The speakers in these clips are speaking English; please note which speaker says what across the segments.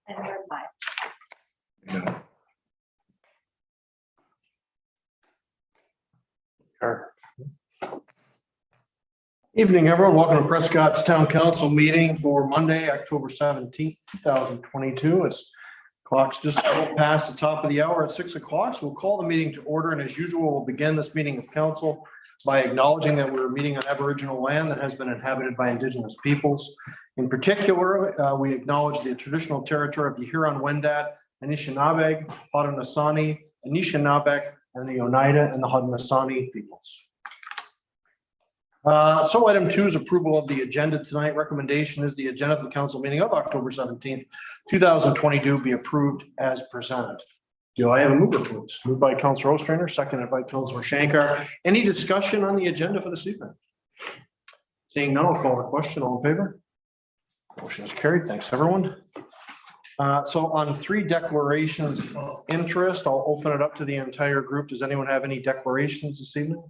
Speaker 1: And we're live.
Speaker 2: Sure. Evening, everyone. Welcome to Prescott's Town Council meeting for Monday, October 17th, 2022. It's clock's just past the top of the hour at 6 o'clock. So we'll call the meeting to order. And as usual, we'll begin this meeting of council by acknowledging that we're meeting on Aboriginal land that has been inhabited by Indigenous peoples. In particular, we acknowledge the traditional territory of the Huron-Wendat, Anishinaabe, Haudenosaunee, Anishinaabe, and the Oneida and the Haudenosaunee peoples. So item 2 is approval of the agenda tonight. Recommendation is the agenda of the council meeting of October 17th, 2022 be approved as presented. Do I have a mover, please? Moved by Councilor Ostrander, seconded by Councilor Shankar. Any discussion on the agenda for this evening? Seeing none, I'll call the question. All in favor? Motion is carried. Thanks, everyone. So on 3 declarations of interest, I'll open it up to the entire group. Does anyone have any declarations this evening?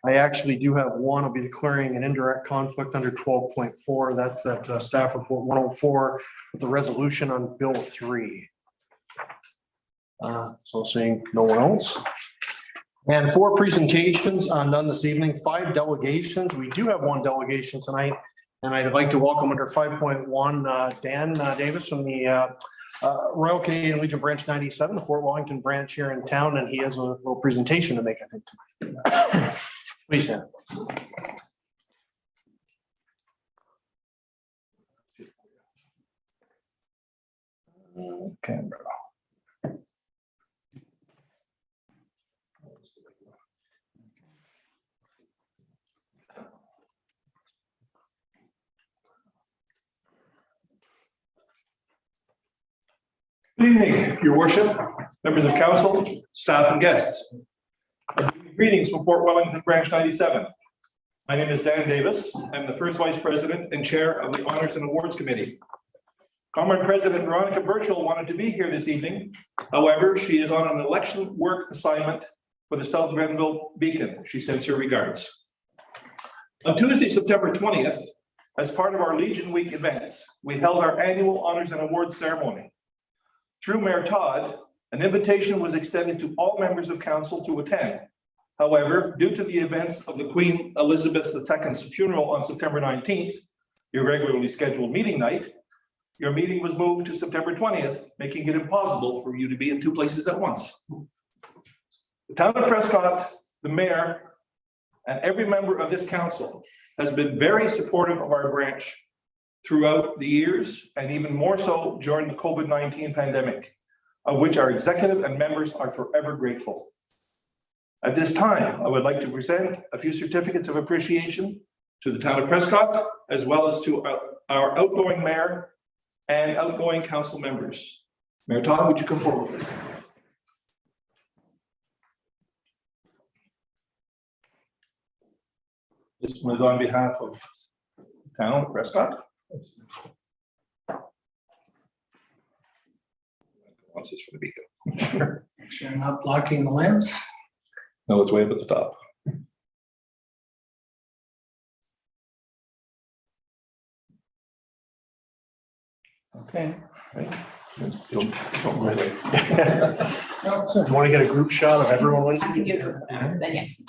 Speaker 2: I actually do have one. I'll be declaring an indirect conflict under 12.4. That's that staff report 104 with the resolution on Bill 3. So seeing no one else. And 4 presentations done this evening, 5 delegations. We do have 1 delegation tonight. And I'd like to welcome under 5.1 Dan Davis from the Royal Canadian Legion Branch 97, the Fort Wellington branch here in town. And he has a little presentation to make, I think, tonight. Please, Dan. Canberra.
Speaker 3: Good evening, Your Worship, members of council, staff, and guests. Greetings from Fort Wellington Branch 97. My name is Dan Davis. I'm the first Vice President and Chair of the Honors and Awards Committee. Comrade President Veronica Birchall wanted to be here this evening. However, she is on an election work assignment for the South Grenville Beacon. She sends her regards. On Tuesday, September 20th, as part of our Legion Week events, we held our annual Honors and Awards ceremony. Through Mayor Todd, an invitation was extended to all members of council to attend. However, due to the events of the Queen Elizabeth II's funeral on September 19th, your regularly scheduled meeting night, your meeting was moved to September 20th, making it impossible for you to be in 2 places at once. The town of Prescott, the mayor, and every member of this council has been very supportive of our branch throughout the years, and even more so during the COVID-19 pandemic, of which our executive and members are forever grateful. At this time, I would like to present a few certificates of appreciation to the town of Prescott, as well as to our outgoing mayor and outgoing council members. Mayor Todd, would you come forward, please? This one is on behalf of the town of Prescott. What's this for the beacon?
Speaker 4: Sure. Make sure I'm not blocking the lens.
Speaker 3: No, it's way up at the top.
Speaker 4: Okay.
Speaker 3: Right. Don't really.
Speaker 4: No,
Speaker 2: Do you want to get a group shot of everyone?
Speaker 1: I can do it, then yes.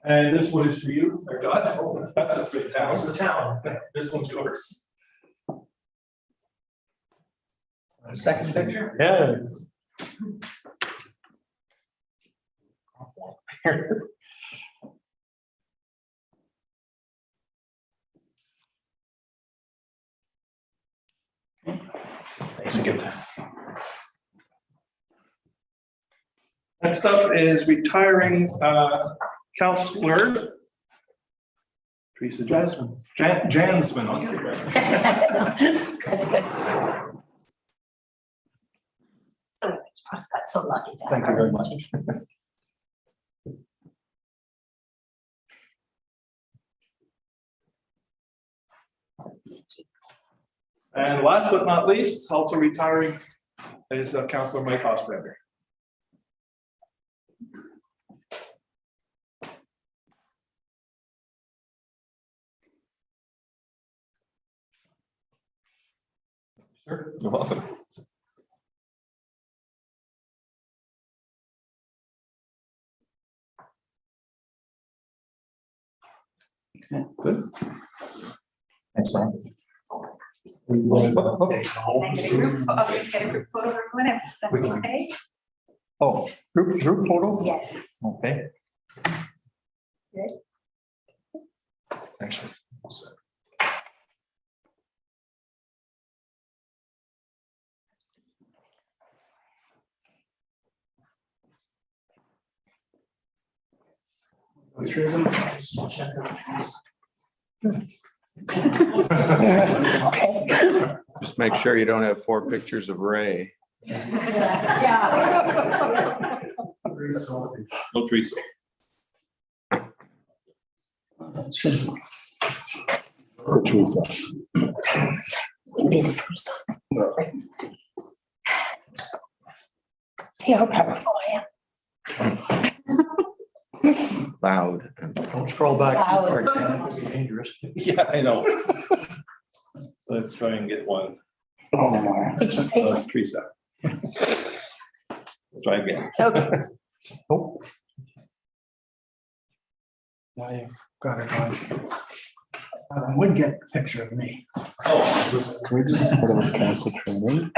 Speaker 3: And this one is for you, Mayor Todd. That's for the town. It's the town. This one's yours.
Speaker 4: second picture.
Speaker 2: Yeah. Thanks again.
Speaker 3: Next up is retiring Councillor Teresa Jasmine. Jansman. I'll get it right.
Speaker 1: That's good. That's so lucky to have
Speaker 3: Thank you very much. And last but not least, also retiring is Councillor Mike Ostrander. Sure, you're welcome. Good.
Speaker 2: Thanks, man.
Speaker 1: Okay.
Speaker 2: Oh, group photo?
Speaker 1: Yes.
Speaker 2: Okay.
Speaker 1: Good.
Speaker 2: Thanks.
Speaker 4: Go through them.
Speaker 1: Okay.
Speaker 5: Just make sure you don't have 4 pictures of Ray.
Speaker 1: Yeah.
Speaker 3: No trees.
Speaker 4: Should
Speaker 1: Wouldn't be the first time. See how powerful I am.
Speaker 5: Loud.
Speaker 2: Don't scroll back. too far,
Speaker 1: Wow.
Speaker 2: Dan. It's dangerous.
Speaker 3: Yeah, I know. So let's try and get one.
Speaker 1: Did you say?
Speaker 3: Teresa. Let's try again.
Speaker 1: Okay.
Speaker 2: Oh,
Speaker 4: now you've got it on. Would get a picture of me.
Speaker 6: Can we just put on council training?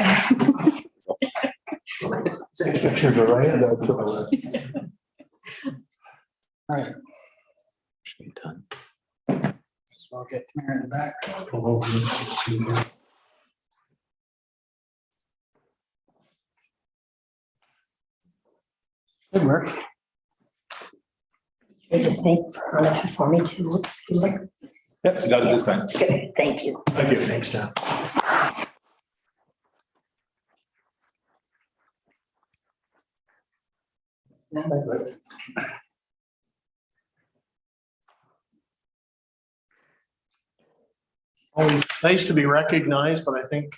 Speaker 2: pictures are right.
Speaker 6: That's all.
Speaker 4: All right,
Speaker 5: Should be done.
Speaker 4: so I'll get Mary back. Good work.
Speaker 1: Need to thank for me too.
Speaker 3: Yes, you got it this time.
Speaker 1: Good, thank you.
Speaker 2: Thank you. Thanks, Dan. Always nice to be recognized, but I think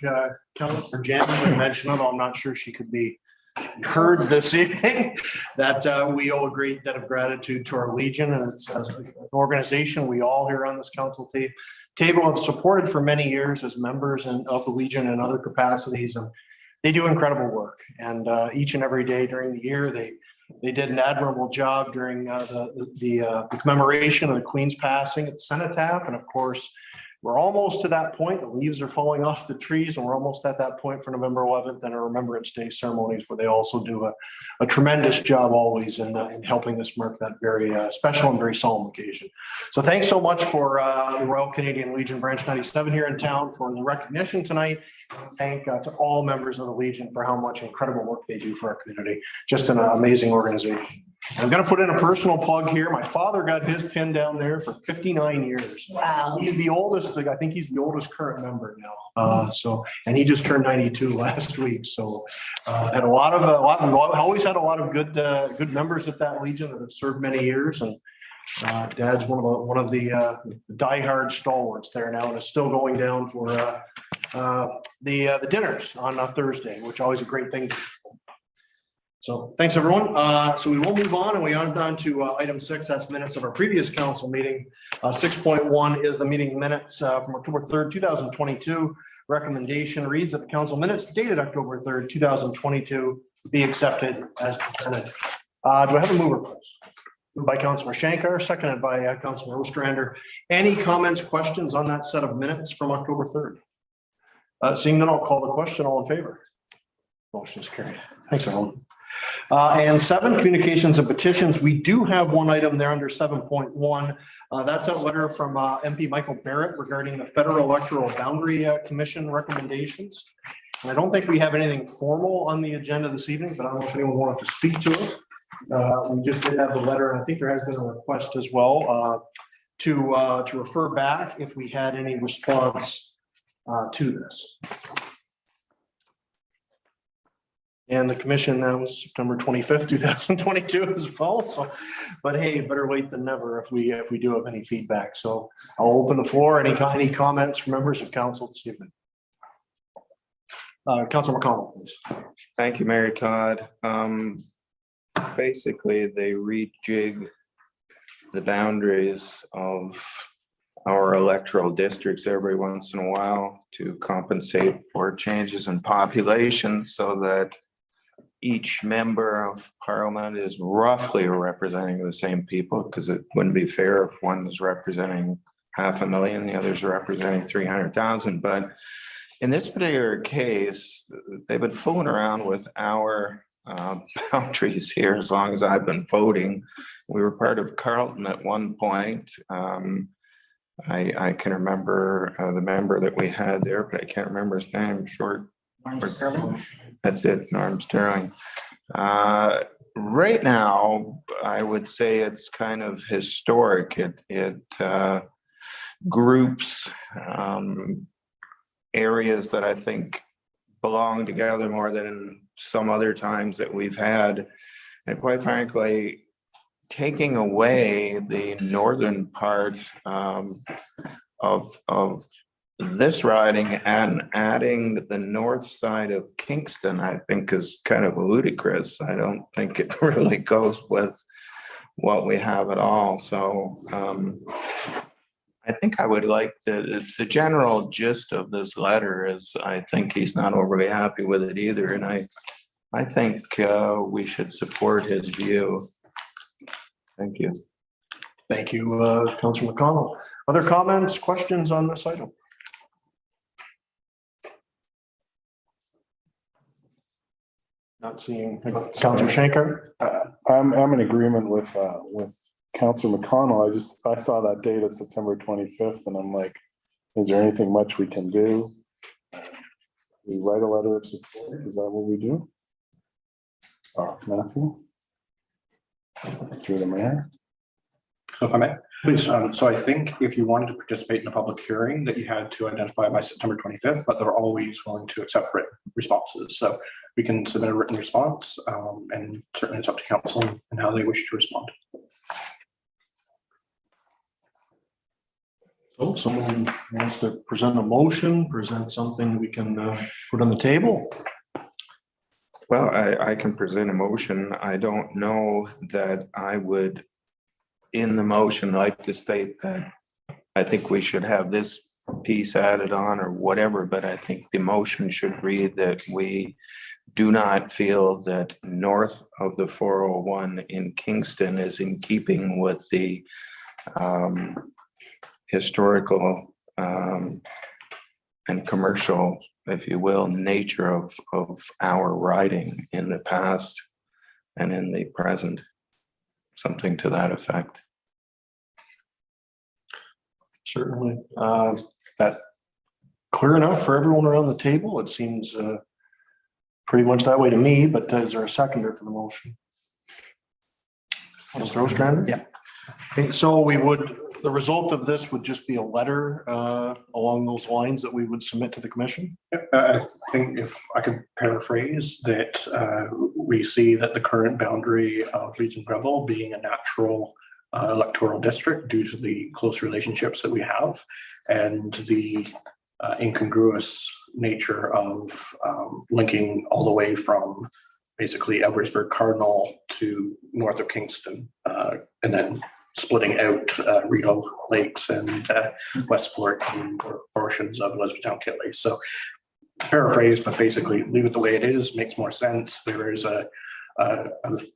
Speaker 2: Councilor Jan mentioned it, I'm not sure she could be heard this evening, that we owe a great debt of gratitude to our Legion, and it's an organization we all here on this council table have supported for many years as members of the Legion and other capacities, and they do incredible work. And each and every day during the year, they did an admirable job during the commemoration of the Queen's passing at Cenotaph, and of course, we're almost to that point. The leaves are falling off the trees, and we're almost at that point for November 11th and our Remembrance Day ceremonies, where they also do a tremendous job always in helping us mark that very special and very solemn occasion. So thanks so much for the Royal Canadian Legion Branch 97 here in town for the recognition tonight. Thank to all members of the Legion for how much incredible work they do for our community. Just an amazing organization. I'm going to put in a personal plug here. My father got his pin down there for 59 years.
Speaker 1: Wow.
Speaker 2: He's the oldest, I think he's the oldest current member now. And he just turned 92 last week. So had always had a lot of good members at that Legion that have served many years. And Dad's one of the diehard stalwarts there now, and is still going down for the dinners on Thursday, which is always a great thing. So thanks, everyone. So we will move on, and we are on to item 6. That's minutes of our previous council meeting. 6.1 is the meeting minutes from October 3rd, 2022. Recommendation reads that the council minutes dated October 3rd, 2022 be accepted as presented. Do I have a mover, please? Moved by Councilor Shankar, seconded by Councilor Ostrander. Any comments, questions on that set of minutes from October 3rd? Seeing none, I'll call the question. All in favor? Motion is carried. Thanks, everyone. And 7, communications and petitions. We do have one item there under 7.1. That's a letter from MP Michael Barrett regarding the Federal Electoral Boundary Commission recommendations. And I don't think we have anything formal on the agenda this evening, but I don't know if anyone wanted to speak to it. We just did have the letter, and I think there has been a request as well to refer back if we had any response to this. And the commission, that was September 25th, 2022 as well. So, but hey, better late than never if we do have any feedback. So I'll open the floor. Any comments from members of council this evening? Councilor McConnell, please.
Speaker 5: Thank you, Mary Todd. Basically, they rejig the boundaries of our electoral districts every once in a while to compensate for changes in population so that each member of parliament is roughly representing the same people, because it wouldn't be fair if one is representing 500,000, the other's representing 300,000. But in this particular case, they've been fooling around with our boundaries here as long as I've been voting. We were part of Carleton at one point. I can remember the member that we had there, but I can't remember his name. That's it, Norm Sterling. Right now, I would say it's kind of historic. It groups areas that I think belong together more than some other times that we've had. And quite frankly, taking away the northern part of this riding and adding the north side of Kingston, I think is kind of ludicrous. I don't think it really goes with what we have at all. So I think I would like the general gist of this letter is I think he's not overly happy with it either. And I think we should support his view. Thank you.
Speaker 2: Thank you, Councilor McConnell. Other comments, questions on this item? Not seeing Councilor Shankar.
Speaker 6: I'm in agreement with Councilor McConnell. I saw that date of September 25th and I'm like, is there anything much we can do? We write a letter of support. Is that what we do? Matthew? Through the mayor?
Speaker 7: So if I may,
Speaker 2: Please.
Speaker 7: so I think if you wanted to participate in a public hearing that you had to identify by September 25th, but they're always willing to accept written responses. So we can submit a written response and certainly it's up to council and how they wish to respond.
Speaker 2: So someone wants to present a motion, present something we can put on the table.
Speaker 5: Well, I can present a motion. I don't know that I would, in the motion, like to state that I think we should have this piece added on or whatever, but I think the motion should read that we do not feel that north of the 401 in Kingston is in keeping with the historical and commercial, if you will, nature of our riding in the past and in the present, something to that effect.
Speaker 2: Certainly. That clear enough for everyone around the table? It seems pretty much that way to me, but is there a seconder for the motion? Mr. Ostrander?
Speaker 7: Yeah.
Speaker 2: Okay, so we would, the result of this would just be a letter along those lines that we would submit to the commission?
Speaker 7: I think if I could paraphrase that, we see that the current boundary of Leeds and Breville being a natural electoral district due to the close relationships that we have and the incongruous nature of linking all the way from basically Edwardsburg Cardinal to north of Kingston and then splitting out Rideau Lakes and Westport and portions of Elizabethtown Kitley. So paraphrase, but basically leave it the way it is, makes more sense. There is a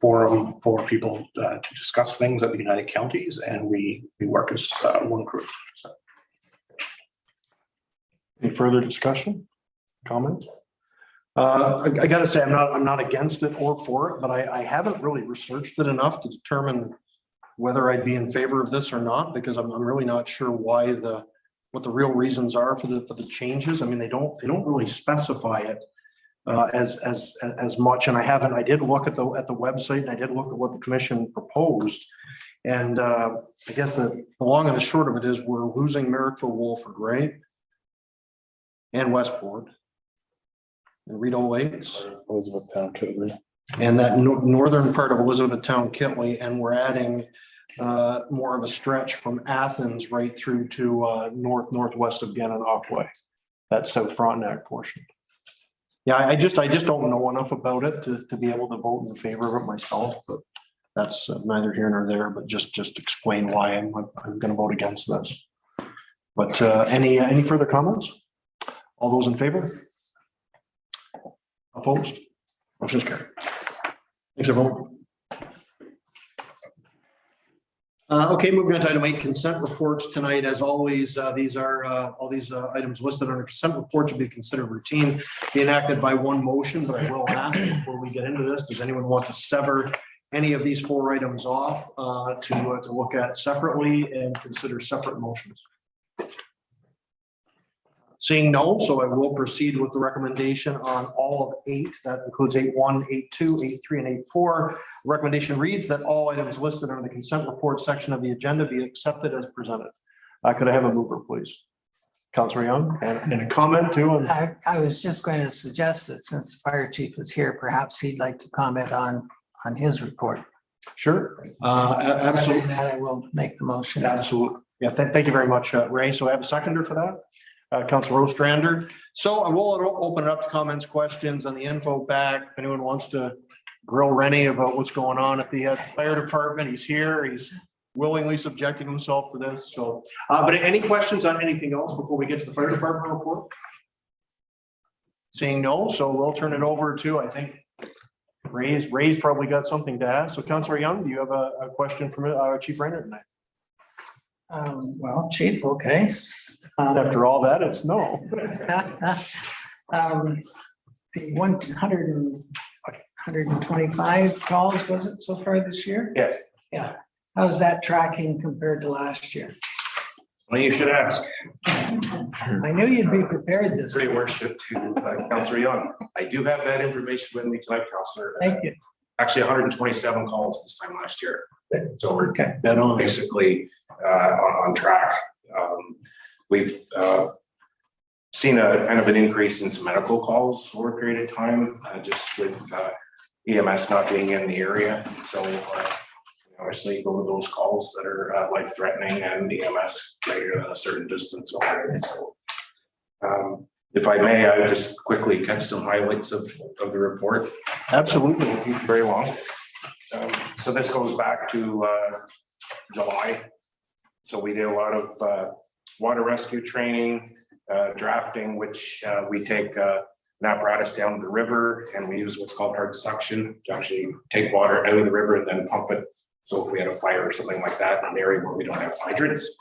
Speaker 7: forum for people to discuss things at the United Counties, and we work as one group. So.
Speaker 2: Any further discussion, comments? I gotta say, I'm not against it or for it, but I haven't really researched it enough to determine whether I'd be in favor of this or not, because I'm really not sure why what the real reasons are for the changes. I mean, they don't really specify it as much. And I did look at the website and I did look at what the commission proposed. And I guess the long and the short of it is we're losing Merrickville, Wolford, right? And Westport and Rideau Lakes.
Speaker 6: Elizabethtown, Kitley.
Speaker 2: And that northern part of Elizabethtown, Kitley, and we're adding more of a stretch from Athens right through to northwest of Gananoque. That South Frontenac portion. Yeah, I just don't know enough about it to be able to vote in favor of it myself, but that's neither here nor there, but just explain why I'm going to vote against this. But any further comments? All those in favor? Opposed? Motion's carried. Thanks, everyone. Okay, moving on to item 8, consent reports tonight. As always, these are all these items listed on a consent report to be considered routine, be enacted by one motion, but I will ask before we get into this, does anyone want to sever any of these 4 items off to look at separately and consider separate motions? Seeing no, so I will proceed with the recommendation on all of 8. That includes 8.1, 8.2, 8.3, and 8.4. Recommendation reads that all items listed under the consent report section of the agenda be accepted as presented. Could I have a mover, please? Councilor Young, and a comment too.
Speaker 1: I was just going to suggest that since the fire chief is here, perhaps he'd like to comment on his report.
Speaker 2: Sure.
Speaker 1: Other
Speaker 2: Absolutely.
Speaker 1: than that, I will make the motion.
Speaker 2: Absolutely. Yeah, thank you very much, Ray. So I have a seconder for that. Councilor Ostrander. So I will open it up to comments, questions on the info back. If anyone wants to grill Rennie about what's going on at the fire department, he's here. He's willingly subjecting himself to this. So, but any questions on anything else before we get to the fire department report? Seeing no, so we'll turn it over to, I think, Ray's probably got something to ask. So Councilor Young, do you have a question from Chief Rainer tonight?
Speaker 1: Well, chief, okay.
Speaker 2: After all that, it's no.
Speaker 1: The 125 calls, was it so far this year?
Speaker 8: Yes,
Speaker 1: Yeah. How's that tracking compared to last year?
Speaker 8: well, you should ask.
Speaker 1: I knew you'd be prepared this.
Speaker 8: Great worship to Councilor Young. I do have that information with me tonight, Councilor.
Speaker 1: Thank you.
Speaker 8: Actually, 127 calls this time last year. So we're
Speaker 1: Okay.
Speaker 8: basically on track. We've seen a kind of an increase in some medical calls over a period of time, just with EMS not being in the area. So obviously go to those calls that are life threatening and EMS greater than a certain distance away. So if I may, I would just quickly catch some highlights of the report.
Speaker 2: Absolutely.
Speaker 8: Very long. So this goes back to July. So we did a lot of water rescue training, drafting, which we take an apparatus down to the river and we use what's called hard suction to actually take water out of the river and then pump it. So if we had a fire or something like that in an area where we don't have hydrants.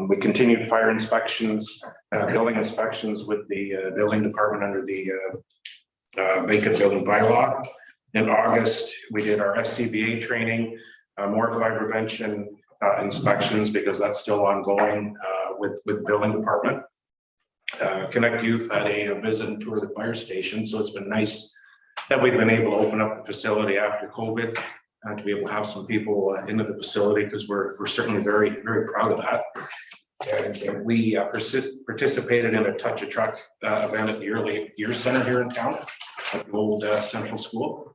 Speaker 8: We continued fire inspections, building inspections with the building department under the vacant building bylaw. In August, we did our SCBA training, more fire prevention inspections because that's still ongoing with building department. Connect Youth had a visit and tour of the fire station, so it's been nice that we've been able to open up the facility after COVID and to be able to have some people into the facility because we're certainly very, very proud of that. And we participated in a Touch a Truck event at the Early Years Center here in town at the old Central School.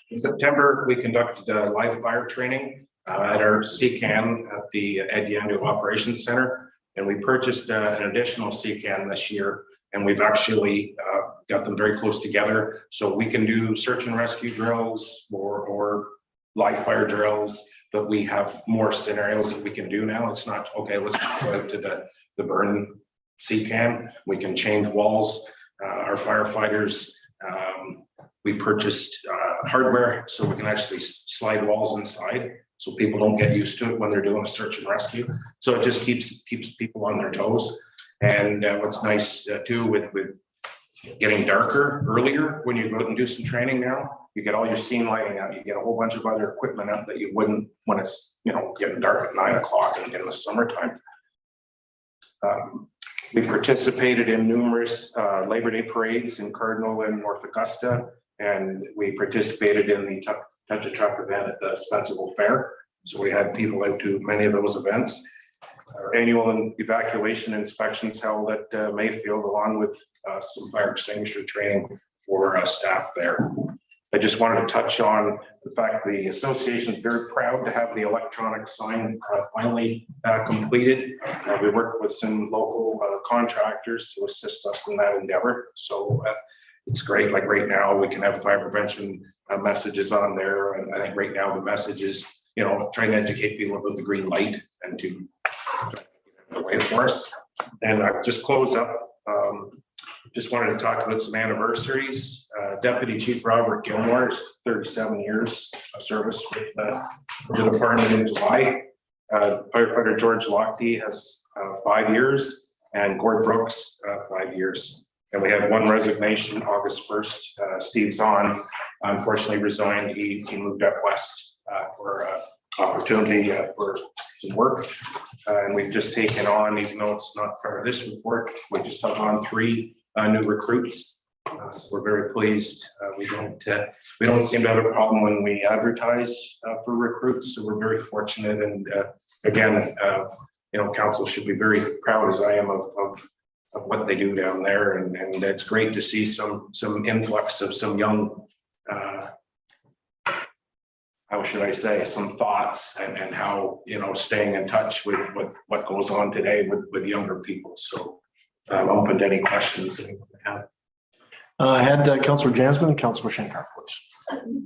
Speaker 8: In September, we conducted live fire training at our CCAN at the Ed Yando Operations Center. And we purchased an additional CCAN this year. And we've actually got them very close together. So we can do search and rescue drills or live fire drills, but we have more scenarios that we can do now. It's not, okay, let's go out to the burn CCAN. We can change walls. Our firefighters, we purchased hardware so we can actually slide walls inside so people don't get used to it when they're doing a search and rescue. So it just keeps people on their toes. And what's nice too with getting darker earlier when you go out and do some training now, you get all your scene lighting out, you get a whole bunch of other equipment out that you wouldn't when it's getting dark at 9 o'clock in the summertime. We participated in numerous Labor Day parades in Cardinal and North Augusta, and we participated in the Touch a Truck event at the Spencerville Fair. So we had people out to many of those events. Our annual evacuation inspections held at Mayfield, along with some fire extinguisher training for staff there. I just wanted to touch on the fact the association is very proud to have the electronic sign finally completed. We worked with some local contractors to assist us in that endeavor. So it's great. Like right now, we can have fire prevention messages on there. And I think right now the message is, trying to educate people about the green light and to wait for us. And just close up. Just wanted to talk about some anniversaries. Deputy Chief Robert Gilmore is 37 years of service with the department in July. Firefighter George Lochte has 5 years, and Gord Brooks 5 years. And we had one resignation August 1st. Steve Zahn unfortunately resigned. He moved up west for opportunity for some work. And we've just taken on, even though it's not part of this report, we just took on 3 new recruits. So we're very pleased. We don't seem to have a problem when we advertise for recruits. So we're very fortunate. And again, council should be very proud, as I am, of what they do down there. And it's great to see some influx of some young, how should I say, some thoughts and how, staying in touch with what goes on today with younger people. So I'm open to any questions anyone have.
Speaker 2: I had Councillor Jansman and Councillor Shankar, please.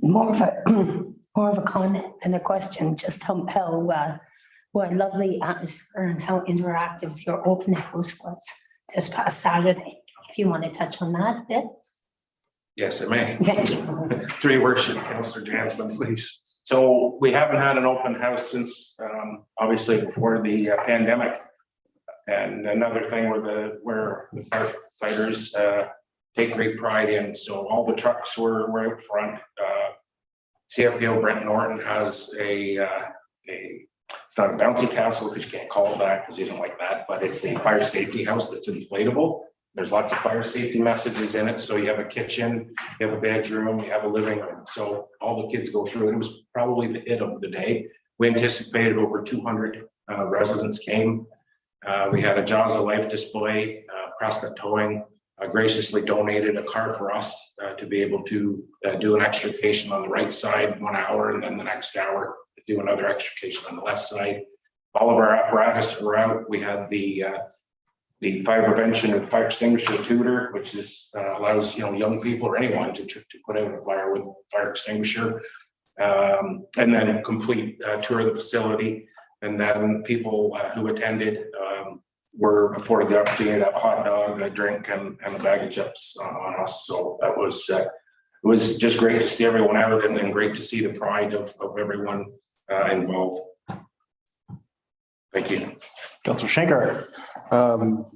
Speaker 9: More of a comment than a question, just what a lovely atmosphere and how interactive your open house was this past Saturday. If you want to touch on that a bit.
Speaker 8: Yes, I may.
Speaker 9: Thank you.
Speaker 8: Through your worship, Councillor Jansman, please. So we haven't had an open house since obviously before the pandemic. And another thing where the firefighters take great pride in. So all the trucks were out front. CFPO Brent Norton has it's not a bouncy castle because you can't call it that because he doesn't like that, but it's a fire safety house that's inflatable. There's lots of fire safety messages in it. So you have a kitchen, you have a bedroom, you have a living room. So all the kids go through it. It was probably the hit of the day. We anticipated over 200 residents came. We had a Jaws of Life display. Prescott Towing graciously donated a car for us to be able to do an extrication on the right side 1 hour, and then the next hour do another extrication on the left side. All of our apparatus were out. We had the fire prevention and fire extinguisher tutor, which is allows young people or anyone to put out a fire with fire extinguisher, and then a complete tour of the facility. And then people who attended were afforded the opportunity to have a hot dog, a drink, and a bag of chips on us. So that was it was just great to see everyone out, and great to see the pride of everyone involved. Thank you.
Speaker 2: Councillor Shankar.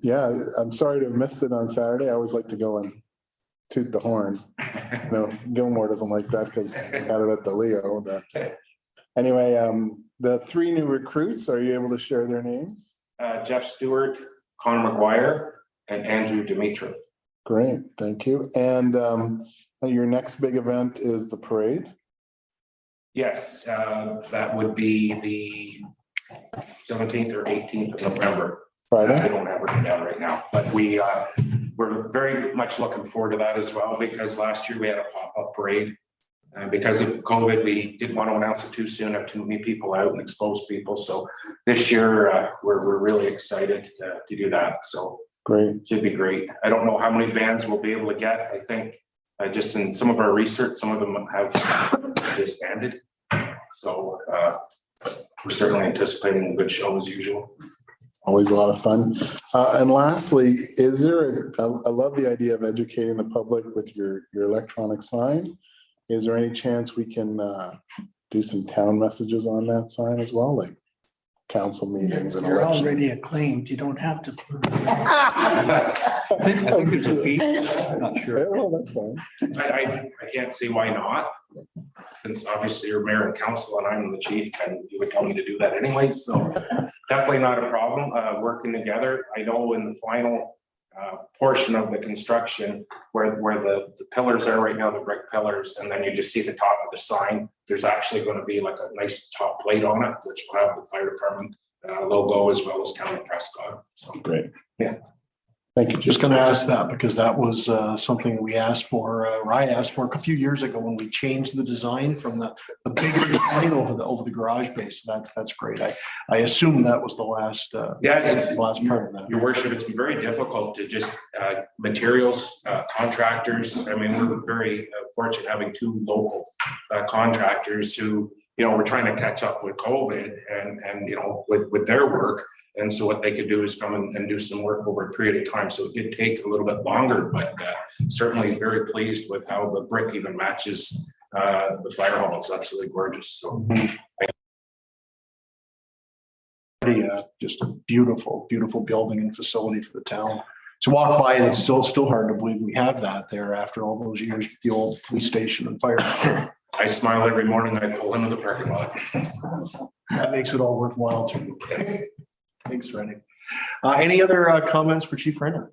Speaker 6: Yeah, I'm sorry to have missed it on Saturday. I always like to go and toot the horn. Gilmore doesn't like that because he had it at the Leo. Anyway, the 3 new recruits, are you able to share their names?
Speaker 8: Jeff Stewart, Connor McGuire, and Andrew Dimitrov.
Speaker 6: Great, thank you. And your next big event is the parade?
Speaker 8: Yes, that would be the 17th or 18th of November.
Speaker 6: Friday?
Speaker 8: I don't have it down right now, but we're very much looking forward to that as well, because last year we had a pop-up parade. Because of COVID, we didn't want to announce it too soon, have too many people out and expose people. So this year we're really excited to do that. So
Speaker 6: great,
Speaker 8: it should be great. I don't know how many bands we'll be able to get. I think just in some of our research, some of them have disbanded. So we're certainly anticipating a good show as usual.
Speaker 6: Always a lot of fun. And lastly, I love the idea of educating the public with your electronic sign. Is there any chance we can do some town messages on that sign as well, like council meetings and
Speaker 4: You're
Speaker 6: elections?
Speaker 4: already acclaimed. You don't have to.
Speaker 8: I think there's a fee.
Speaker 6: I'm not sure. Well, that's fine.
Speaker 8: I can't see why not, since obviously you're mayor and council and I'm the chief, and you would tell me to do that anyway. So definitely not a problem. Working together. I know in the final portion of the construction where the pillars are right now, the brick pillars, and then you just see the top of the sign. There's actually going to be like a nice top plate on it, which will have the fire department logo as well as Town of Prescott. So
Speaker 6: great.
Speaker 8: Yeah.
Speaker 6: Thank you.
Speaker 2: Just going to ask that because that was something we asked for, I asked for a few years ago when we changed the design from the bigger sign over the garage base. That's great. I assume that was the last last part of that.
Speaker 8: Your worship, it's been very difficult to just materials, contractors. I mean, we were very fortunate having 2 local contractors who we're trying to catch up with COVID and with their work. And so what they could do is come and do some work over a period of time. So it did take a little bit longer, but certainly very pleased with how the brick even matches the fire hall. It's absolutely gorgeous. So
Speaker 2: just a beautiful, beautiful building and facility for the town. To walk by, and it's still hard to believe we have that there after all those years with the old police station and fire.
Speaker 8: I smile every morning I pull into the parking lot.
Speaker 2: That makes it all worthwhile too. Thanks, Randy. Any other comments for Chief Renner?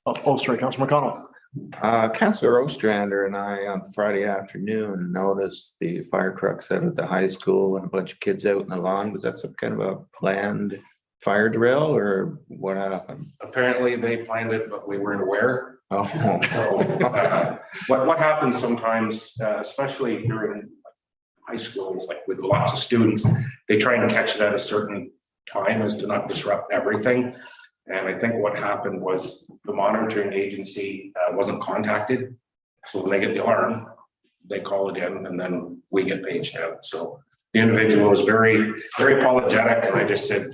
Speaker 2: Oh, sorry, Councilor McConnell.
Speaker 5: Councilor Ostrander and I on Friday afternoon noticed the fire trucks out at the high school and a bunch of kids out in the lawn. Was that some kind of a planned fire drill or what happened?
Speaker 8: Apparently they planned it, but we weren't aware.
Speaker 5: Oh,
Speaker 8: So, what happens sometimes, especially during high schools, like with lots of students, they try and catch it at a certain time as to not disrupt everything. And I think what happened was the monitoring agency wasn't contacted. So when they get the alarm, they call it in and then we get paged out. So the individual was very, very apologetic. And I just said,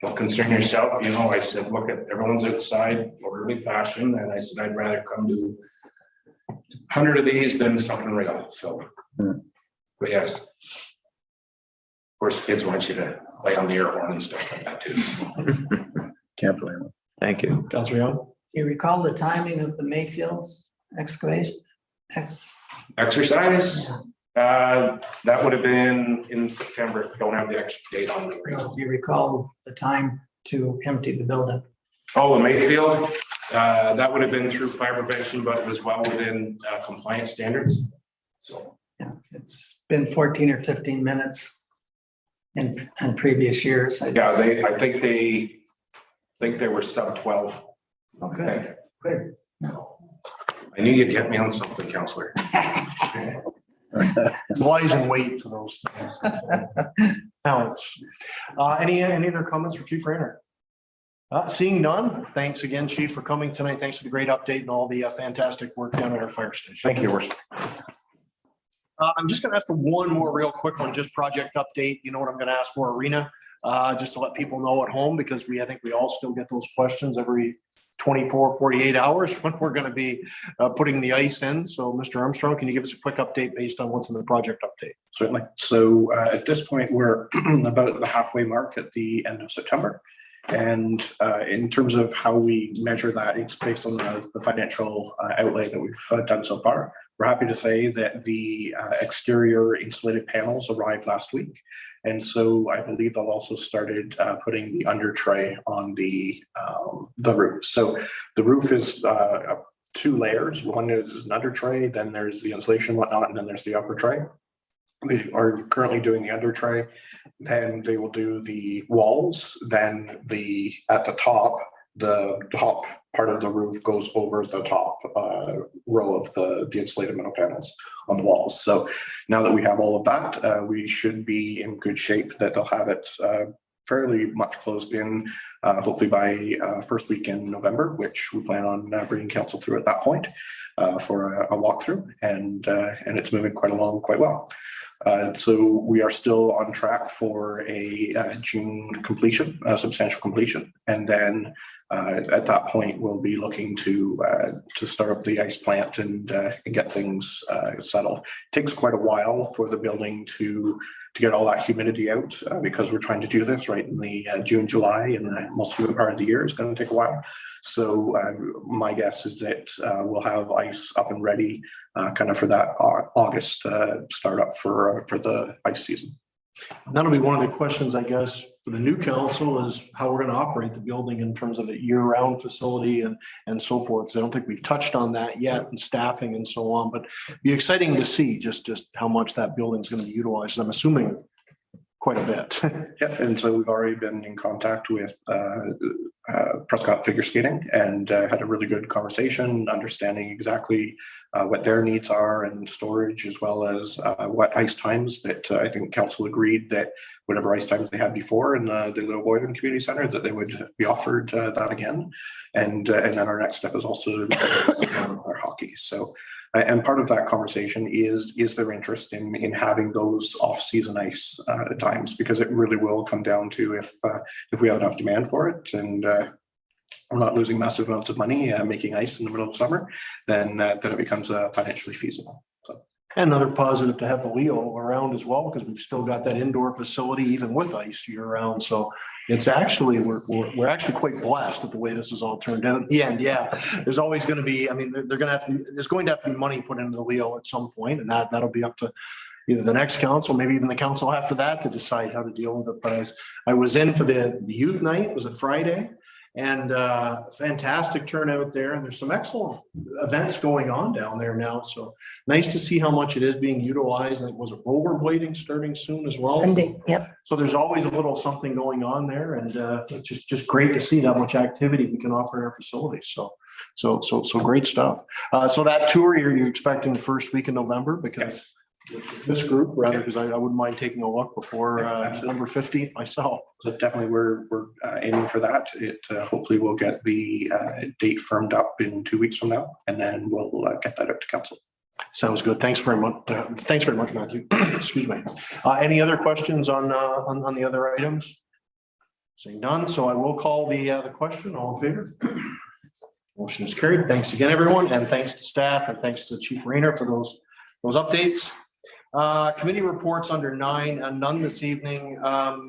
Speaker 8: don't concern yourself. I said, look, at everyone's outside, orderly fashion. And I said, I'd rather come to 100 of these than something real. So, but yes. Of course, kids want you to play on the air horn and stuff like that too.
Speaker 5: can't blame them. Thank you.
Speaker 2: Councilor Young.
Speaker 1: Do you recall the timing of the Mayfield's excavation?
Speaker 8: Exercise? That would have been in September. Don't have the extra date on me.
Speaker 1: Do you recall the time to empty the building?
Speaker 8: Oh, the Mayfield, that would have been through fire prevention, but it was well within compliance standards. So.
Speaker 1: Yeah, it's been 14 or 15 minutes in previous years.
Speaker 8: Yeah, I think they were sub 12.
Speaker 1: Okay, good.
Speaker 8: I knew you'd get me on something, Councillor.
Speaker 2: Lies in wait for those things. Alex, any other comments for Chief Rainer? Seeing none, thanks again, Chief, for coming tonight. Thanks for the great update and all the fantastic work down at our fire station.
Speaker 7: Thank you, Your Worship.
Speaker 2: I'm just going to ask for one more real quick one, just project update. You know what I'm going to ask for, Arena, just to let people know at home, because I think we all still get those questions every 24, 48 hours when we're going to be putting the ice in. So Mr. Armstrong, can you give us a quick update based on what's in the project update?
Speaker 7: Certainly. So at this point, we're about the halfway mark at the end of September. And in terms of how we measure that, it's based on the financial outlay that we've done so far. We're happy to say that the exterior insulated panels arrived last week. And so I believe they've also started putting the under tray on the roof. So the roof is 2 layers. One is an under tray, then there's the insulation and whatnot, and then there's the upper tray. They are currently doing the under tray. Then they will do the walls. Then at the top part of the roof goes over the top row of the insulated metal panels on the walls. So now that we have all of that, we should be in good shape that they'll have it fairly much closed in, hopefully by first week in November, which we plan on bringing council through at that point for a walkthrough, and it's moving quite well. So we are still on track for a June completion, substantial completion, and then at that point we'll be looking to start up the ice plant and get things settled. It takes quite a while for the building to get all that humidity out because we're trying to do this right in the June, July, and the most humid part of the year is going to take a while. So my guess is that we'll have ice up and ready kind of for that August startup for the ice season.
Speaker 2: That'll be one of the questions, I guess, for the new council is how we're going to operate the building in terms of a year-round facility and so forth. So I don't think we've touched on that yet, and staffing and so on, but it'd be exciting to see just how much that building is going to be utilized. I'm assuming quite a bit.
Speaker 7: Yeah, and so we've already been in contact with Prescott Figure Skating and had a really good conversation, understanding exactly what their needs are and storage, as well as what ice times that I think council agreed that whatever ice times they had before in the Little Boyden Community Center, that they would be offered that again. And then our next step is also our hockey. So And part of that conversation is their interest in having those off-season ice times, because it really will come down to if we have enough demand for it and we're not losing massive amounts of money making ice in the middle of summer, then it becomes financially feasible. So.
Speaker 2: Another positive to have the Leo around as well, because we've still got that indoor facility even with ice year round. So it's actually, we're actually quite blessed at the way this is all turned out at the end. Yeah, there's always going to be, I mean, there's going to have to be money put into the Leo at some point, and that'll be up to either the next council, maybe even the council after that, to decide how to deal with it. But I was in for the youth night, was a Friday, and fantastic turnout there. And there's some excellent events going on down there now. So nice to see how much it is being utilized. And it was a rollerblading starting soon as well.
Speaker 9: Sunday, yep.
Speaker 2: So there's always a little something going on there, and it's just great to see that much activity we can offer in our facilities. So great stuff. So that tour you're expecting the first week in November, because this group, rather, because I wouldn't mind taking a look before November 15th myself.
Speaker 7: So definitely we're aiming for that. It hopefully we'll get the date firmed up in 2 weeks from now, and then we'll get that out to council.
Speaker 2: Sounds good. Thanks very much. Thanks very much, Matthew. Excuse me. Any other questions on the other items? Seeing none, so I will call the question. All in favor? Motion is carried. Thanks again, everyone, and thanks to staff, and thanks to Chief Rayner for those updates. Committee reports under 9, none this evening.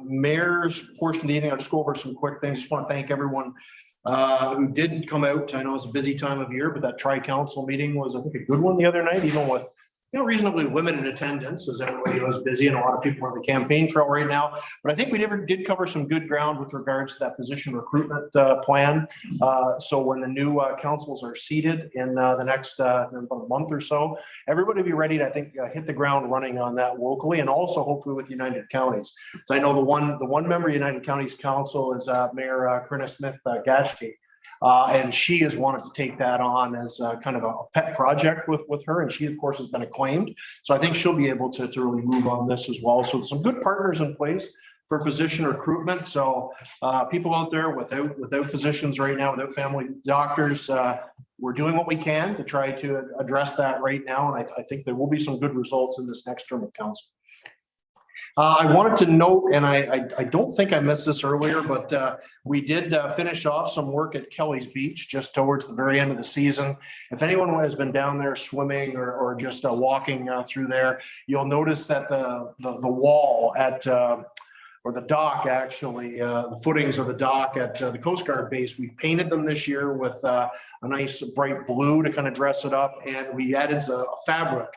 Speaker 2: Mayor's portion of the evening, I'll just go over some quick things. Just want to thank everyone who did come out. I know it's a busy time of year, but that tri-council meeting was, I think, a good one the other night, even with reasonably limited attendance, as everybody was busy and a lot of people are on the campaign trail right now. But I think we did cover some good ground with regards to that position recruitment plan. So when the new councils are seated in the next about a month or so, everybody be ready to, I think, hit the ground running on that locally, and also hopefully with United Counties. So I know the one member of United Counties Council is Mayor Corinna Smith-Gashke. And she has wanted to take that on as kind of a pet project with her. And she, of course, has been acclaimed. So I think she'll be able to really move on this as well. So some good partners in place for physician recruitment. So people out there without physicians right now, without family doctors, we're doing what we can to try to address that right now. And I think there will be some good results in this next term of council. I wanted to note, and I don't think I missed this earlier, but we did finish off some work at Kelly's Beach just towards the very end of the season. If anyone has been down there swimming or just walking through there, you'll notice that the wall at or the dock, actually, the footings of the dock at the Coast Guard base, we painted them this year with a nice bright blue to kind of dress it up, and we added a fabric.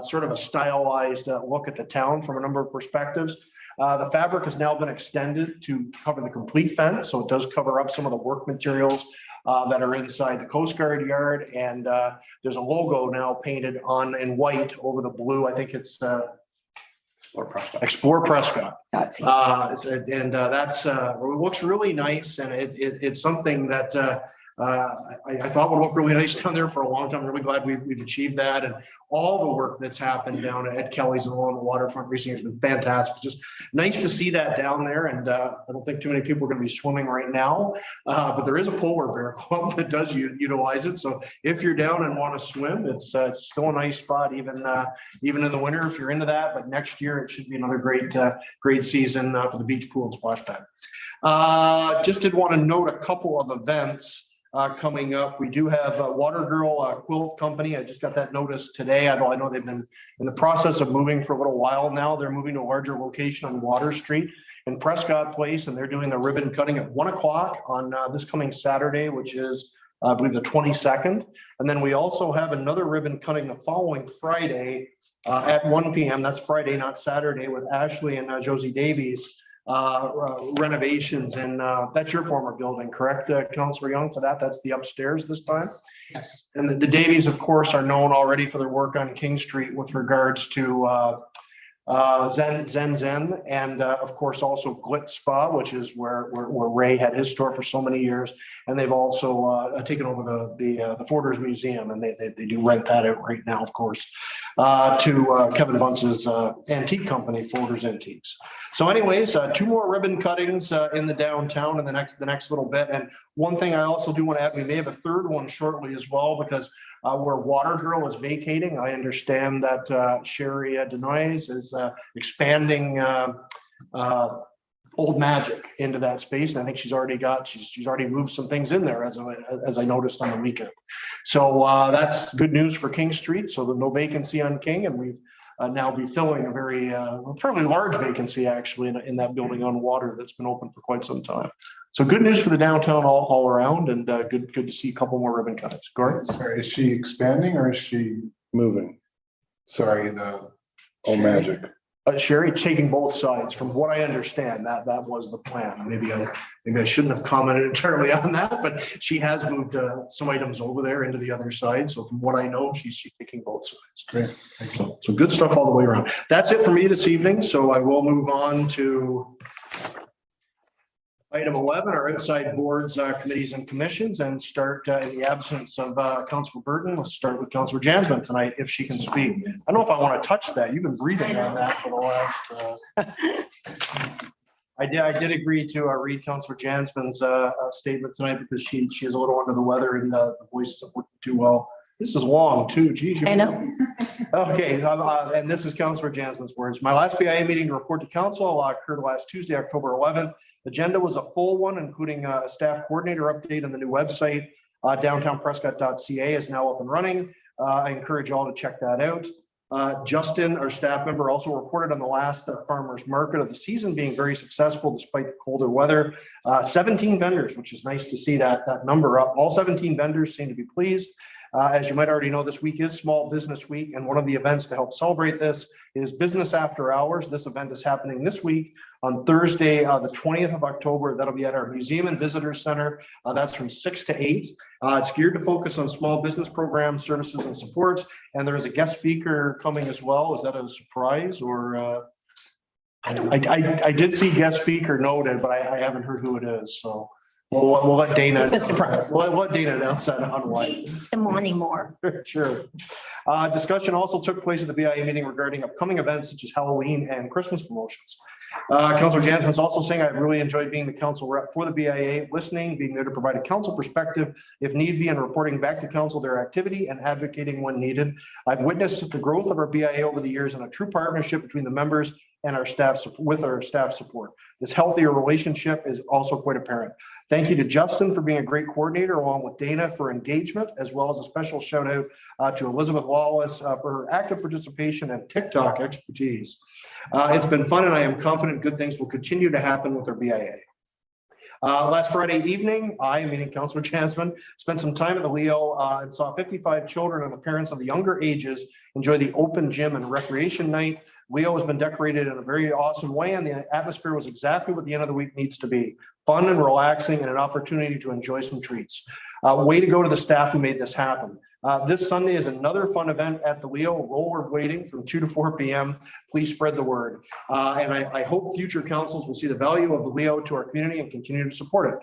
Speaker 2: Sort of a stylized look at the town from a number of perspectives. The fabric has now been extended to cover the complete fence, so it does cover up some of the work materials that are inside the Coast Guard yard. And there's a logo now painted in white over the blue. I think it's Explore Prescott.
Speaker 9: That's
Speaker 2: And that's it looks really nice, and it's something that I thought would look really nice down there for a long time. I'm really glad we've achieved that, and all the work that's happened down at Kelly's and along the waterfront recently has been fantastic. Just nice to see that down there, and I don't think too many people are going to be swimming right now, but there is a polar bear club that does utilize it. So if you're down and want to swim, it's still a nice spot, even in the winter if you're into that. But next year it should be another great season for the beach pool and splash pad. Just did want to note a couple of events coming up. We do have Water Girl Quilt Company. I just got that notice today. I know they've been in the process of moving for a little while now. They're moving to a larger location on Water Street in Prescott Place, and they're doing the ribbon cutting at 1 o'clock on this coming Saturday, which is I believe the 22nd. And then we also have another ribbon cutting the following Friday at 1 p.m. That's Friday, not Saturday, with Ashley and Josie Davies renovations, and that's your former building, correct, Councilor Young? For that's the upstairs this time.
Speaker 1: Yes.
Speaker 2: And the Davies, of course, are known already for their work on King Street with regards to Zen, and of course also Glitz Spa, which is where Ray had his store for so many years, and they've also taken over the Forders Museum, and they do rent that out right now, of course, to Kevin Bunce's antique company, Forders Antiques. So anyways, 2 more ribbon cuttings in the downtown in the next little bit. And One thing I also do want to add, we may have a third one shortly as well, because where Water Girl is vacating, I understand that Sherry Denoise is expanding Old Magic into that space. And I think she's already moved some things in there as I noticed on the weekend. So that's good news for King Street. So there's no vacancy on King, and we've now be filling a very fairly large vacancy actually in that building on Water that's been open for quite some time. So good news for the downtown all around, and good to see a couple more ribbon cuttings. Gordon?
Speaker 6: Sorry, is she expanding or is she moving? Sorry, the Old Magic.
Speaker 2: Sherry taking both sides. From what I understand, that was the plan. Maybe I shouldn't have commented entirely on that, but she has moved some items over there into the other side. So from what I know, she's taking both sides.
Speaker 6: Great.
Speaker 2: So good stuff all the way around. That's it for me this evening. So I will move on to item 11, our outside boards, committees and commissions, and start in the absence of Councilor Burton. Let's start with Councilor Jansman tonight, if she can speak. I don't know if I want to touch that. You've been breathing on that for the last. I did agree to read Councilor Jansman's statement tonight because she is a little under the weather and the voice isn't working too well. This is long too. Geez.
Speaker 9: I know.
Speaker 2: Okay, and this is Councilor Jansman's words. My last BIA meeting to report to council occurred last Tuesday, October 11th. Agenda was a full one, including a staff coordinator update on the new website. Downtownprescott.ca is now up and running. I encourage you all to check that out. Justin, our staff member, also reported on the last farmers market of the season being very successful despite the colder weather. 17 vendors, which is nice to see that number up. All 17 vendors seem to be pleased. As you might already know, this week is Small Business Week, and one of the events to help celebrate this is Business After Hours. This event is happening this week on Thursday, the 20th of October. That'll be at our Museum and Visitors Center. That's from 6 to 8. It's geared to focus on small business programs, services, and supports. And there is a guest speaker coming as well. Is that a surprise or? I did see guest speaker noted, but I haven't heard who it is. So. We'll let Dana.
Speaker 9: It's a surprise.
Speaker 2: We'll let Dana announce that on why.
Speaker 9: The morning more.
Speaker 2: Sure. Discussion also took place at the BIA meeting regarding upcoming events such as Halloween and Christmas promotions. Councilor Jansman's also saying, I've really enjoyed being the council rep for the BIA, listening, being there to provide a council perspective if need be, and reporting back to council their activity and advocating when needed. I've witnessed the growth of our BIA over the years and a true partnership between the members and our staff with our staff support. This healthier relationship is also quite apparent. Thank you to Justin for being a great coordinator, along with Dana for engagement, as well as a special shout out to Elizabeth Wallace for her active participation and TikTok expertise. It's been fun, and I am confident good things will continue to happen with our BIA. Last Friday evening, meaning Councilor Jansman, spent some time at the Leo and saw 55 children and the parents of the younger ages enjoy the open gym and recreation night. Leo has been decorated in a very awesome way, and the atmosphere was exactly what the end of the week needs to be. Fun and relaxing, and an opportunity to enjoy some treats. Way to go to the staff who made this happen. This Sunday is another fun event at the Leo, rollerblading from 2 to 4 p.m. Please spread the word. And I hope future councils will see the value of the Leo to our community and continue to support it.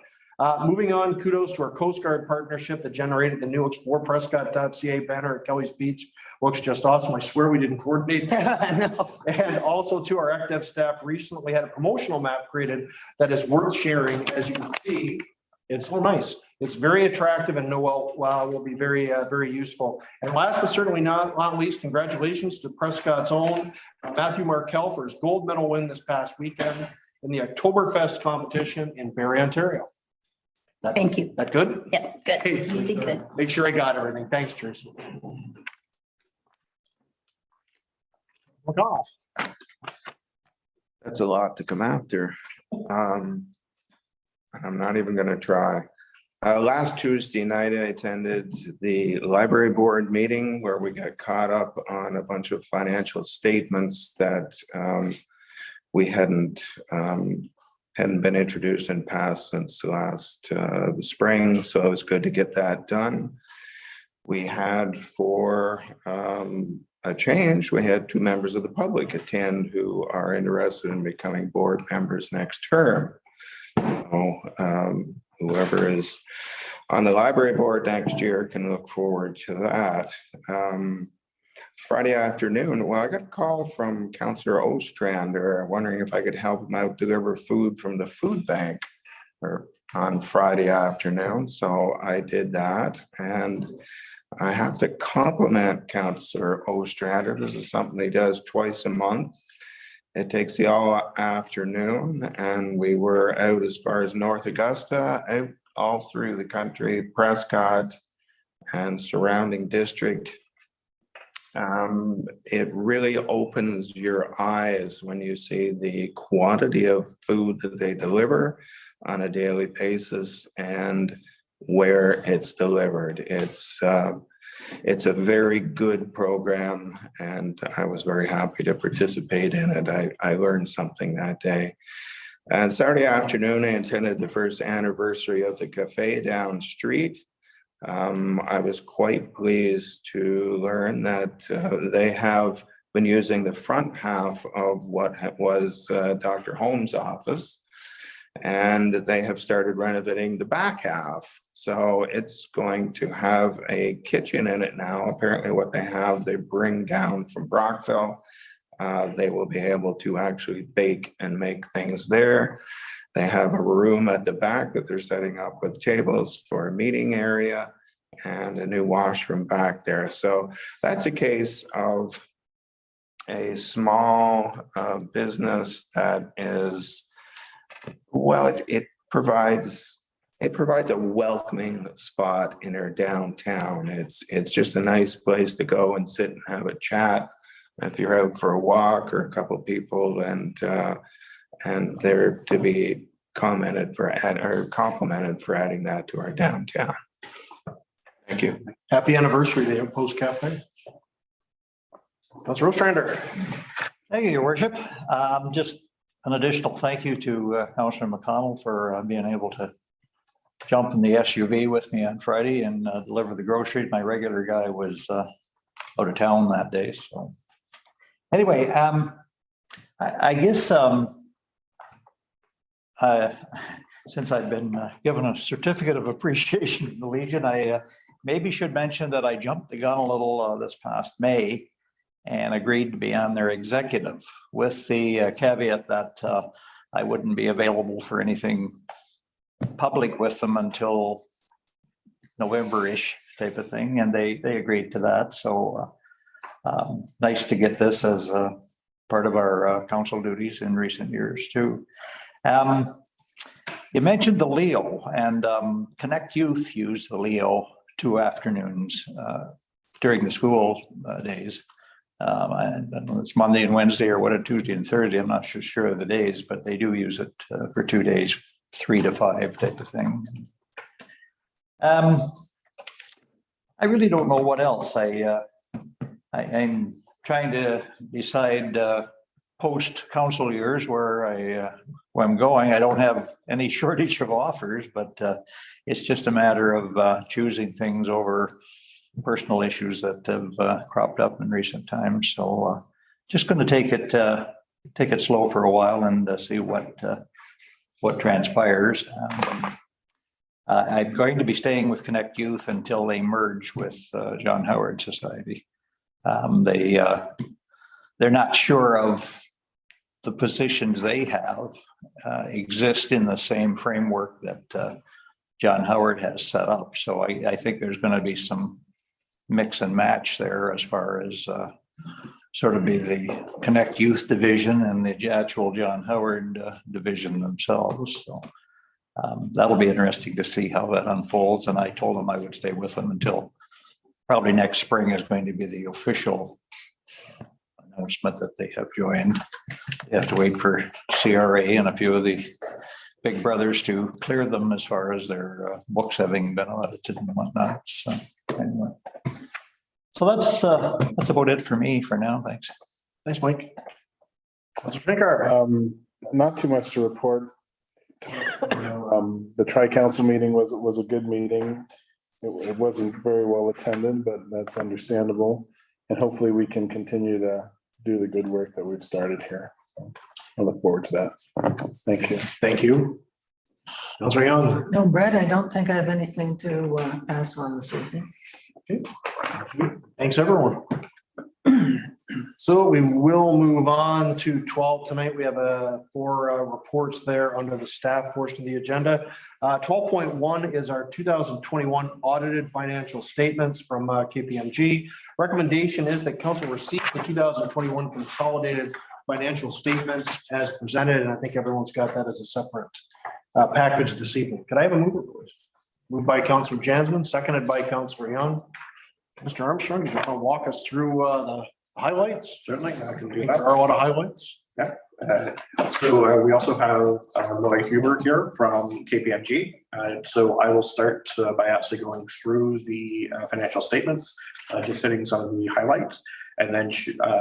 Speaker 2: Moving on, kudos to our Coast Guard partnership that generated the new ExplorePrescott.ca banner at Kelly's Beach. Looks just awesome. I swear we didn't coordinate that.
Speaker 9: No.
Speaker 2: And also to our ACTEV staff, recently had a promotional map created that is worth sharing. As you can see, it's so nice. It's very attractive, and Noel will be very, very useful. And last but certainly not least, congratulations to Prescott's own Matthew Markell for his gold medal win this past weekend in the Oktoberfest competition in Barrie, Ontario.
Speaker 9: Thank you.
Speaker 2: That good?
Speaker 9: Yeah, good.
Speaker 2: Hey,
Speaker 9: You did good.
Speaker 2: make sure I got everything. Thanks, Teresa. Look off.
Speaker 5: That's a lot to come after. I'm not even gonna try. Last Tuesday night, I attended the library board meeting where we got caught up on a bunch of financial statements that we hadn't been introduced and passed since last spring. So it was good to get that done. We had for a change, we had 2 members of the public attend who are interested in becoming board members next term. So, whoever is on the library board next year can look forward to that. Friday afternoon, well, I got a call from Councillor Ostrander wondering if I could help him out deliver food from the food bank or on Friday afternoon. So I did that, and I have to compliment Councillor Ostrander. This is something he does twice a month. It takes the all afternoon, and we were out as far as North Augusta, out all through the country, Prescott and surrounding district. It really opens your eyes when you see the quantity of food that they deliver on a daily basis and where it's delivered. It's a very good program, and I was very happy to participate in it. I learned something that day. And Saturday afternoon, I attended the first anniversary of the cafe down street. I was quite pleased to learn that they have been using the front half of what was Dr. Holmes' office, and they have started renovating the back half. So it's going to have a kitchen in it now. Apparently what they have, they bring down from Brockville. They will be able to actually bake and make things there. They have a room at the back that they're setting up with tables for a meeting area and a new washroom back there. So that's a case of a small business that is, well, it provides a welcoming spot in our downtown. It's just a nice place to go and sit and have a chat if you're out for a walk, or a couple of people, and they're to be complimented for adding that to our downtown. Thank you.
Speaker 2: Happy anniversary day of Post Cafe. Councillor Ostrander.
Speaker 10: Thank you, Your Worship. Just an additional thank you to Councillor McConnell for being able to jump in the SUV with me on Friday and deliver the groceries. My regular guy was out of town that day. So anyway, I guess since I've been given a certificate of appreciation from the Legion, I maybe should mention that I jumped the gun a little this past May and agreed to be on their executive, with the caveat that I wouldn't be available for anything public with them until November-ish type of thing, and they agreed to that. So nice to get this as part of our council duties in recent years too. You mentioned the Leo, and Connect Youth used the Leo 2 afternoons during the school days. I don't know, it's Monday and Wednesday, or what, a Tuesday and Thursday. I'm not sure of the days, but they do use it for 2 days, 3 to 5 type of thing. I really don't know what else. I'm trying to decide post council years where I'm going. I don't have any shortage of offers, but it's just a matter of choosing things over personal issues that have cropped up in recent times. So just going to take it slow for a while and see what transpires. I'm going to be staying with Connect Youth until they merge with John Howard Society. They're not sure of the positions they have exist in the same framework that John Howard has set up. So I think there's going to be some mix and match there as far as sort of be the Connect Youth division and the actual John Howard division themselves. So that'll be interesting to see how that unfolds. And I told them I would stay with them until probably next spring is going to be the official announcement that they have joined. They have to wait for CRA and a few of the big brothers to clear them as far as their books having been audited and whatnot. So anyway, so that's about it for me for now. Thanks.
Speaker 2: Thanks, Mike. Councillor
Speaker 6: Not too much to report. The tri-council meeting was a good meeting. It wasn't very well attended, but that's understandable. And hopefully we can continue to do the good work that we've started here. So I look forward to that. Thank you.
Speaker 2: Thank you. Councillor Young.
Speaker 1: No, Brett, I don't think I have anything to pass on this evening.
Speaker 2: Okay. Thanks, everyone. So we will move on to 12 tonight. We have four reports there under the staff portion of the agenda. 12.1 is our 2021 audited financial statements from KPMG. Recommendation is that council receive the 2021 consolidated financial statements as presented, and I think everyone's got that as a separate package this evening. Can I have a mover, please? Moved by Councilor Jansman, seconded by Councilor Young. Mr. Armstrong, did you want to walk us through the highlights?
Speaker 7: Certainly, I can do
Speaker 2: There
Speaker 7: that.
Speaker 2: are a lot of highlights.
Speaker 7: So we also have Roy Huber here from KPMG. So I will start by actually going through the financial statements, just hitting some of the highlights, and then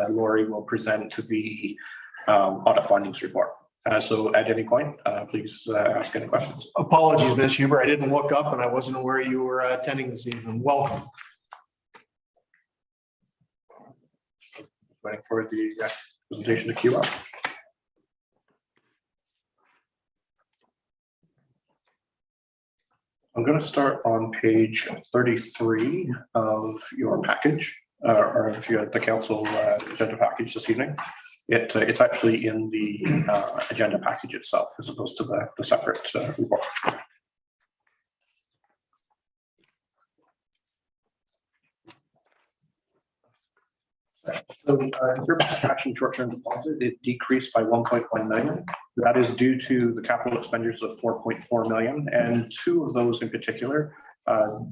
Speaker 7: Lori will present the audit findings report. So at any point, please ask any questions.
Speaker 2: Apologies, Ms. Huber. I didn't look up and I wasn't aware you were attending this evening. Welcome.
Speaker 7: Waiting for the presentation to queue up. I'm going to start on page 33 of your package, or if you had the council agenda package this evening. It's actually in the agenda package itself as opposed to the separate report. So in terms of cash and short-term deposit, it decreased by 1.1 million. That is due to the capital expenditures of 4.4 million, and two of those in particular.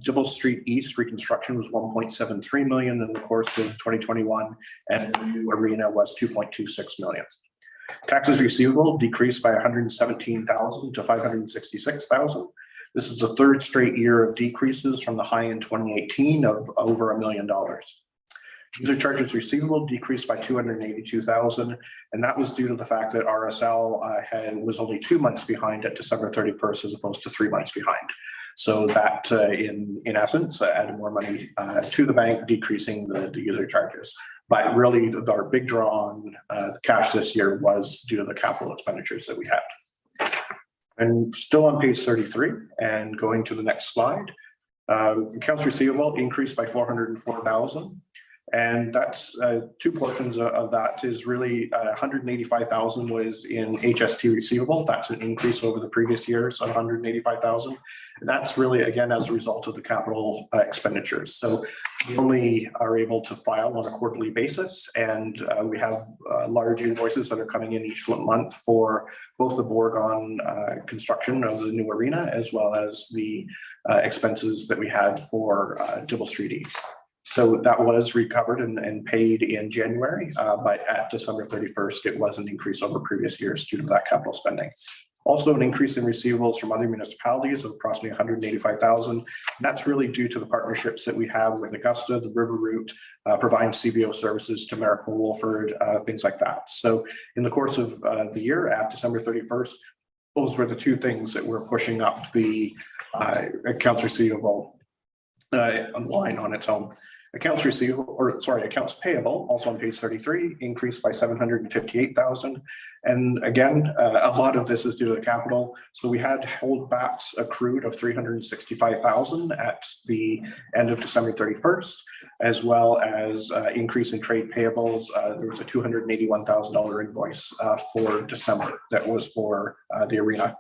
Speaker 7: Dibble Street East reconstruction was 1.73 million in the course of 2021, and the new arena was 2.26 million. Taxes receivable decreased by 117,000 to 566,000. This is the third straight year of decreases from the high in 2018 of over $1 million. User charges receivable decreased by 282,000, and that was due to the fact that RSL was only 2 months behind at December 31st as opposed to 3 months behind. So that in essence added more money to the bank, decreasing the user charges. But really our big draw on the cash this year was due to the capital expenditures that we had. And still on page 33 and going to the next slide, accounts receivable increased by 404,000. And that's two portions of that is really 185,000 was in HST receivable. That's an increase over the previous year, so 185,000. And that's really, again, as a result of the capital expenditures. So we only are able to file on a quarterly basis, and we have large invoices that are coming in each month for both the Borgon construction of the new arena, as well as the expenses that we had for Dibble Street East. So that was recovered and paid in January, but at December 31st, it was an increase over previous years due to that capital spending. Also an increase in receivables from other municipalities of approximately 185,000. And that's really due to the partnerships that we have with Augusta, the River Route, providing CBO services to Merrick and Wolford, things like that. So in the course of the year at December 31st, those were the two things that were pushing up the accounts receivable line on its own. Accounts payable, also on page 33, increased by 758,000. And again, a lot of this is due to the capital. So we had holdbacks accrued of 365,000 at the end of December 31st, as well as increase in trade payables. There was a $281,000 invoice for December that was for the arena.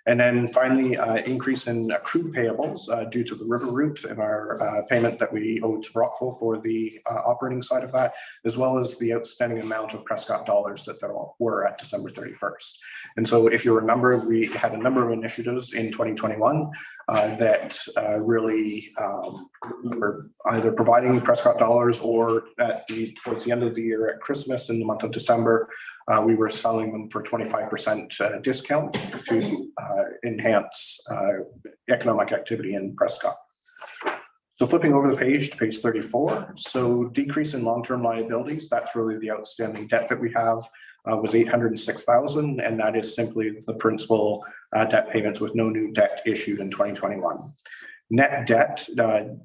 Speaker 7: And then finally, increase in accrued payables due to the River Route and our payment that we owed to Brockville for the operating side of that, as well as the outstanding amount of Prescott dollars that there were at December 31st. And so if you remember, we had a number of initiatives in 2021 that really were either providing Prescott dollars or towards the end of the year at Christmas in the month of December, we were selling them for 25% discount to enhance economic activity in Prescott. So flipping over the page to page 34, so decrease in long-term liabilities, that's really the outstanding debt that we have was 806,000, and that is simply the principal debt payments with no new debt issued in 2021. Net debt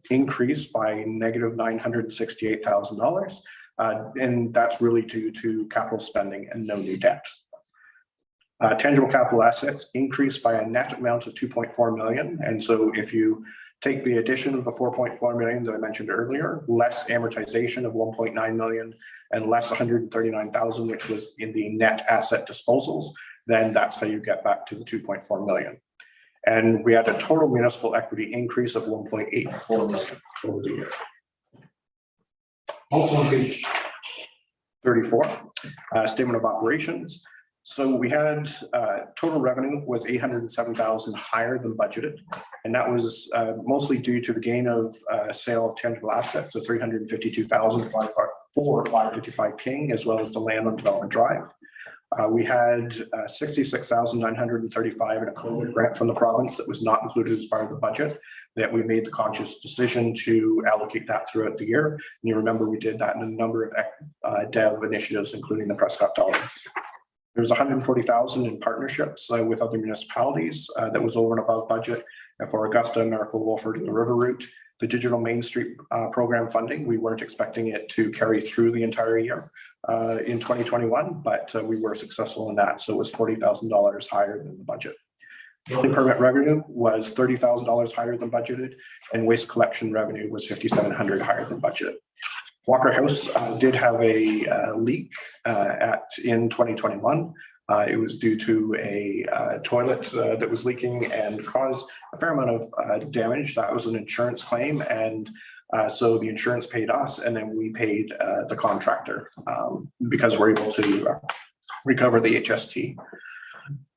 Speaker 7: increased by negative $968,000. And that's really due to capital spending and no new debt. Tangible capital assets increased by a net amount of 2.4 million. And so if you Take the addition of the 4.4 million that I mentioned earlier, less amortization of 1.9 million and less 139,000, which was in the net asset disposals, then that's how you get back to the 2.4 million. And we had a total municipal equity increase of 1.84 million over the year. Also on page 34, statement of operations. So we had total revenue was 807,000 higher than budgeted. And that was mostly due to the gain of sale of tangible assets of 352,000 for 555 King, as well as the land on Development Drive. We had 66,935 in a COVID grant from the province that was not included as part of the budget, that we made the conscious decision to allocate that throughout the year. And you remember we did that in a number of dev initiatives, including the Prescott dollars. There's 140,000 in partnerships with other municipalities that was over and above budget. And for Augusta, Miracle, Wolford, and the River Route, the Digital Main Street program funding, we weren't expecting it to carry through the entire year in 2021, but we were successful in that. So it was $40,000 higher than the budget. Building permit revenue was $30,000 higher than budgeted, and waste collection revenue was $5,700 higher than budgeted. Walker House did have a leak in 2021. It was due to a toilet that was leaking and caused a fair amount of damage. That was an insurance claim, and so the insurance paid us, and then we paid the contractor because we're able to recover the HST.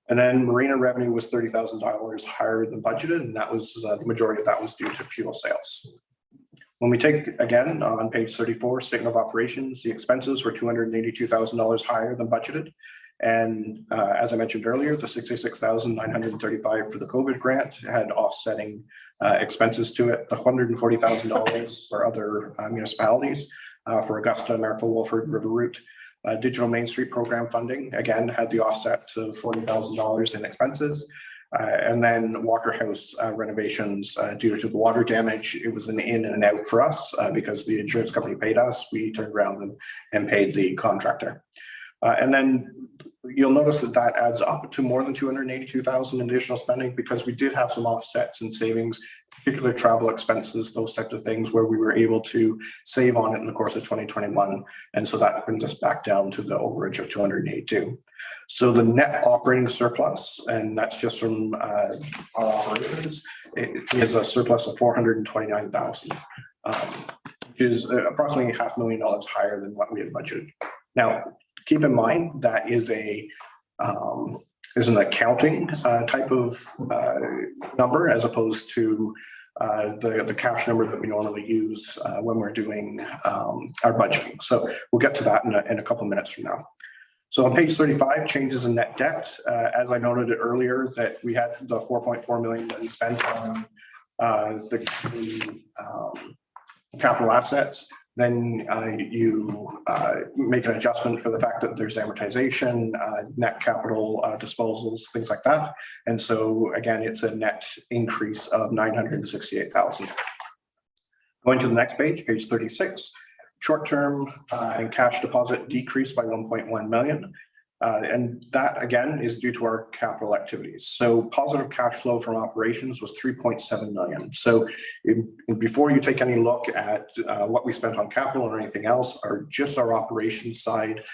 Speaker 7: And then marina revenue was $30,000 higher than budgeted, and that was the majority of that was due to fuel sales. When we take, again, on page 34, statement of operations, the expenses were $282,000 higher than budgeted. And as I mentioned earlier, the 66,935 for the COVID grant had offsetting expenses to it, the $140,000 for other municipalities, for Augusta, Miracle, Wolford, River Route. Digital Main Street program funding, again, had the offset to $40,000 in expenses. And then Walker House renovations due to the water damage. It was an in and out for us because the insurance company paid us. We turned around and paid the contractor. And then you'll notice that that adds up to more than 282,000 additional spending because we did have some offsets and savings, particular travel expenses, those types of things where we were able to save on it in the course of 2021. And so that brings us back down to the overage of 282. So the net operating surplus, and that's just from our operations, it is a surplus of 429,000, which is approximately $500,000 higher than what we had budgeted. Now, keep in mind that is an accounting type of number as opposed to the cash number that we normally use when we're doing our budgeting. So we'll get to that in a couple of minutes from now. So on page 35, changes in net debt. As I noted earlier, that we had the 4.4 million that we spent on the capital assets. Then you make an adjustment for the fact that there's amortization, net capital disposals, things like that. And so again, it's a net increase of 968,000. Going to the next page, page 36, short-term and cash deposit decreased by 1.1 million. And that again is due to our capital activities. So positive cash flow from operations was 3.7 million. So before you take any look at what we spent on capital or anything else, or just our operations side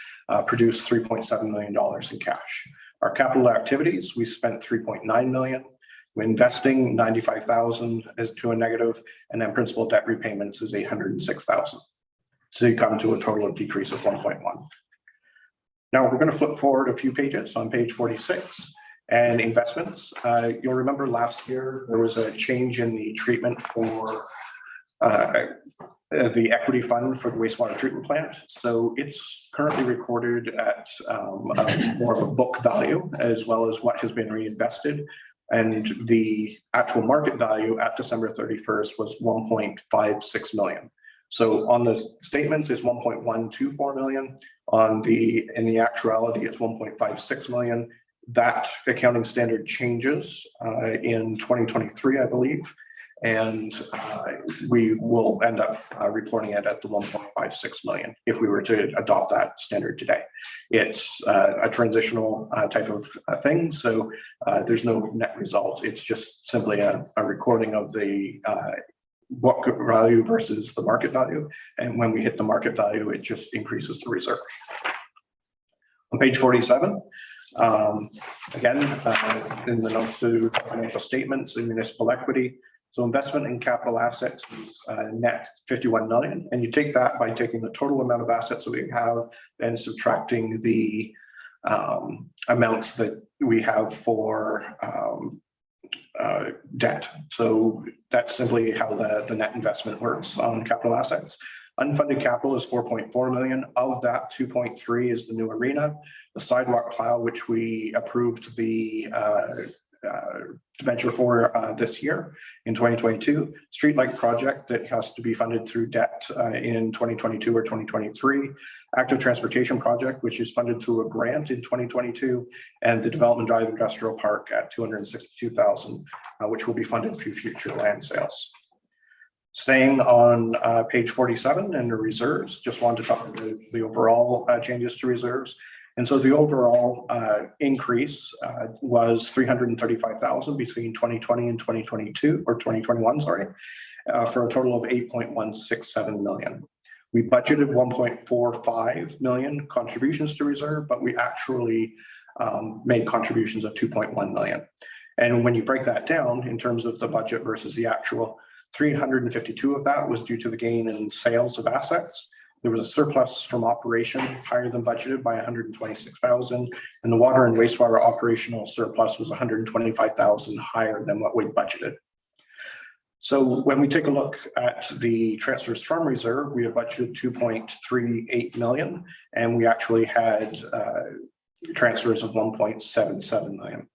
Speaker 7: produced $3.7 million in cash. Our capital activities, we spent 3.9 million. We're investing 95,000 as to a negative, and then principal debt repayments is 806,000. So you come to a total of decrease of 1.1. Now we're going to flip forward a few pages on page 46 and investments. You'll remember last year there was a change in the treatment for the equity fund for the wastewater treatment plant. So it's currently recorded at more of a book value as well as what has been reinvested. And the actual market value at December 31st was 1.56 million. So on the statements, it's 1.124 million. In the actuality, it's 1.56 million. That accounting standard changes in 2023, I believe. And we will end up reporting it at the 1.56 million if we were to adopt that standard today. It's a transitional type of thing, so there's no net result. It's just simply a recording of the book value versus the market value. And when we hit the market value, it just increases the reserve. On page 47, again, in the notes to financial statements and municipal equity. So investment in capital assets is net 51 million. And you take that by taking the total amount of assets that we have and subtracting the amounts that we have for debt. So that's simply how the net investment works on capital assets. Unfunded capital is 4.4 million. Of that, 2.3 is the new arena, the sidewalk plow, which we approved the debenture for this year in 2022, streetlight project that has to be funded through debt in 2022 or 2023, active transportation project, which is funded through a grant in 2022, and the development drive industrial park at 262,000, which will be funded through future land sales. Staying on page 47 and the reserves, just wanted to talk about the overall changes to reserves. And so the overall increase was 335,000 between 2020 and 2022, or 2021, sorry, for a total of 8.167 million. We budgeted 1.45 million contributions to reserve, but we actually made contributions of 2.1 million. And when you break that down in terms of the budget versus the actual, 352 of that was due to the gain in sales of assets. There was a surplus from operations higher than budgeted by 126,000, and the water and wastewater operational surplus was 125,000 higher than what we budgeted. So when we take a look at the transfers from reserve, we have budgeted 2.38 million, and we actually had transfers of 1.77 million.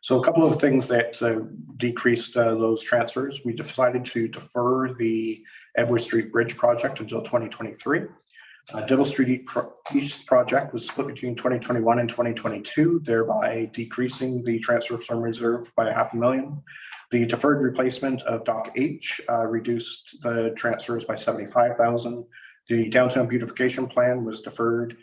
Speaker 7: So a couple of things that decreased those transfers. We decided to defer the Edward Street Bridge project until 2023. Devil Street East project was split between 2021 and 2022, thereby decreasing the transfer from reserve by $500,000. The deferred replacement of Dock H reduced the transfers by 75,000. The downtown beautification plan was deferred,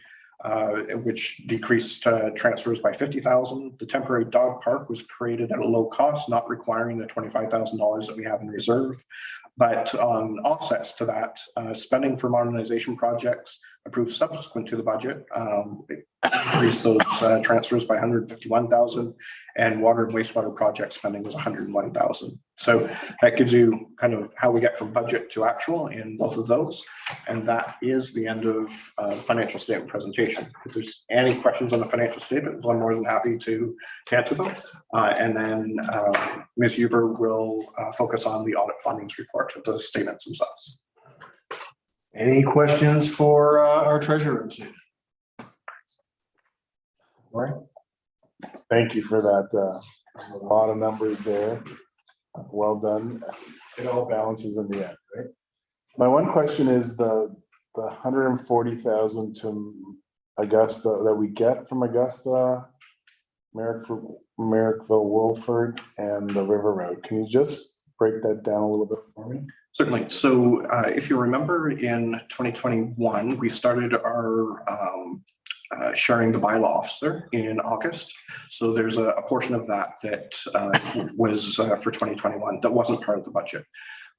Speaker 7: which decreased transfers by 50,000. The temporary dog park was created at a low cost, not requiring the $25,000 that we have in reserve. But on offsets to that, spending for modernization projects approved subsequent to the budget increased those transfers by 151,000, and water and wastewater project spending was 101,000. So that gives you kind of how we get from budget to actual in both of those. And that is the end of financial statement presentation. If there's any questions on the financial statement, I'm more than happy to answer them. And then Ms. Huber will focus on the audit findings report of the statements themselves.
Speaker 2: Any questions for our treasurer? Right.
Speaker 6: Thank you for that. A lot of numbers there. Well done. It all balances in the end, right? My one question is the 140,000 to Augusta that we get from Augusta, Merrickville, Wolford, and the River Road. Can you just break that down a little bit for me?
Speaker 7: Certainly. So if you remember in 2021, we started our sharing the bylaw officer in August. So there's a portion of that was for 2021 that wasn't part of the budget.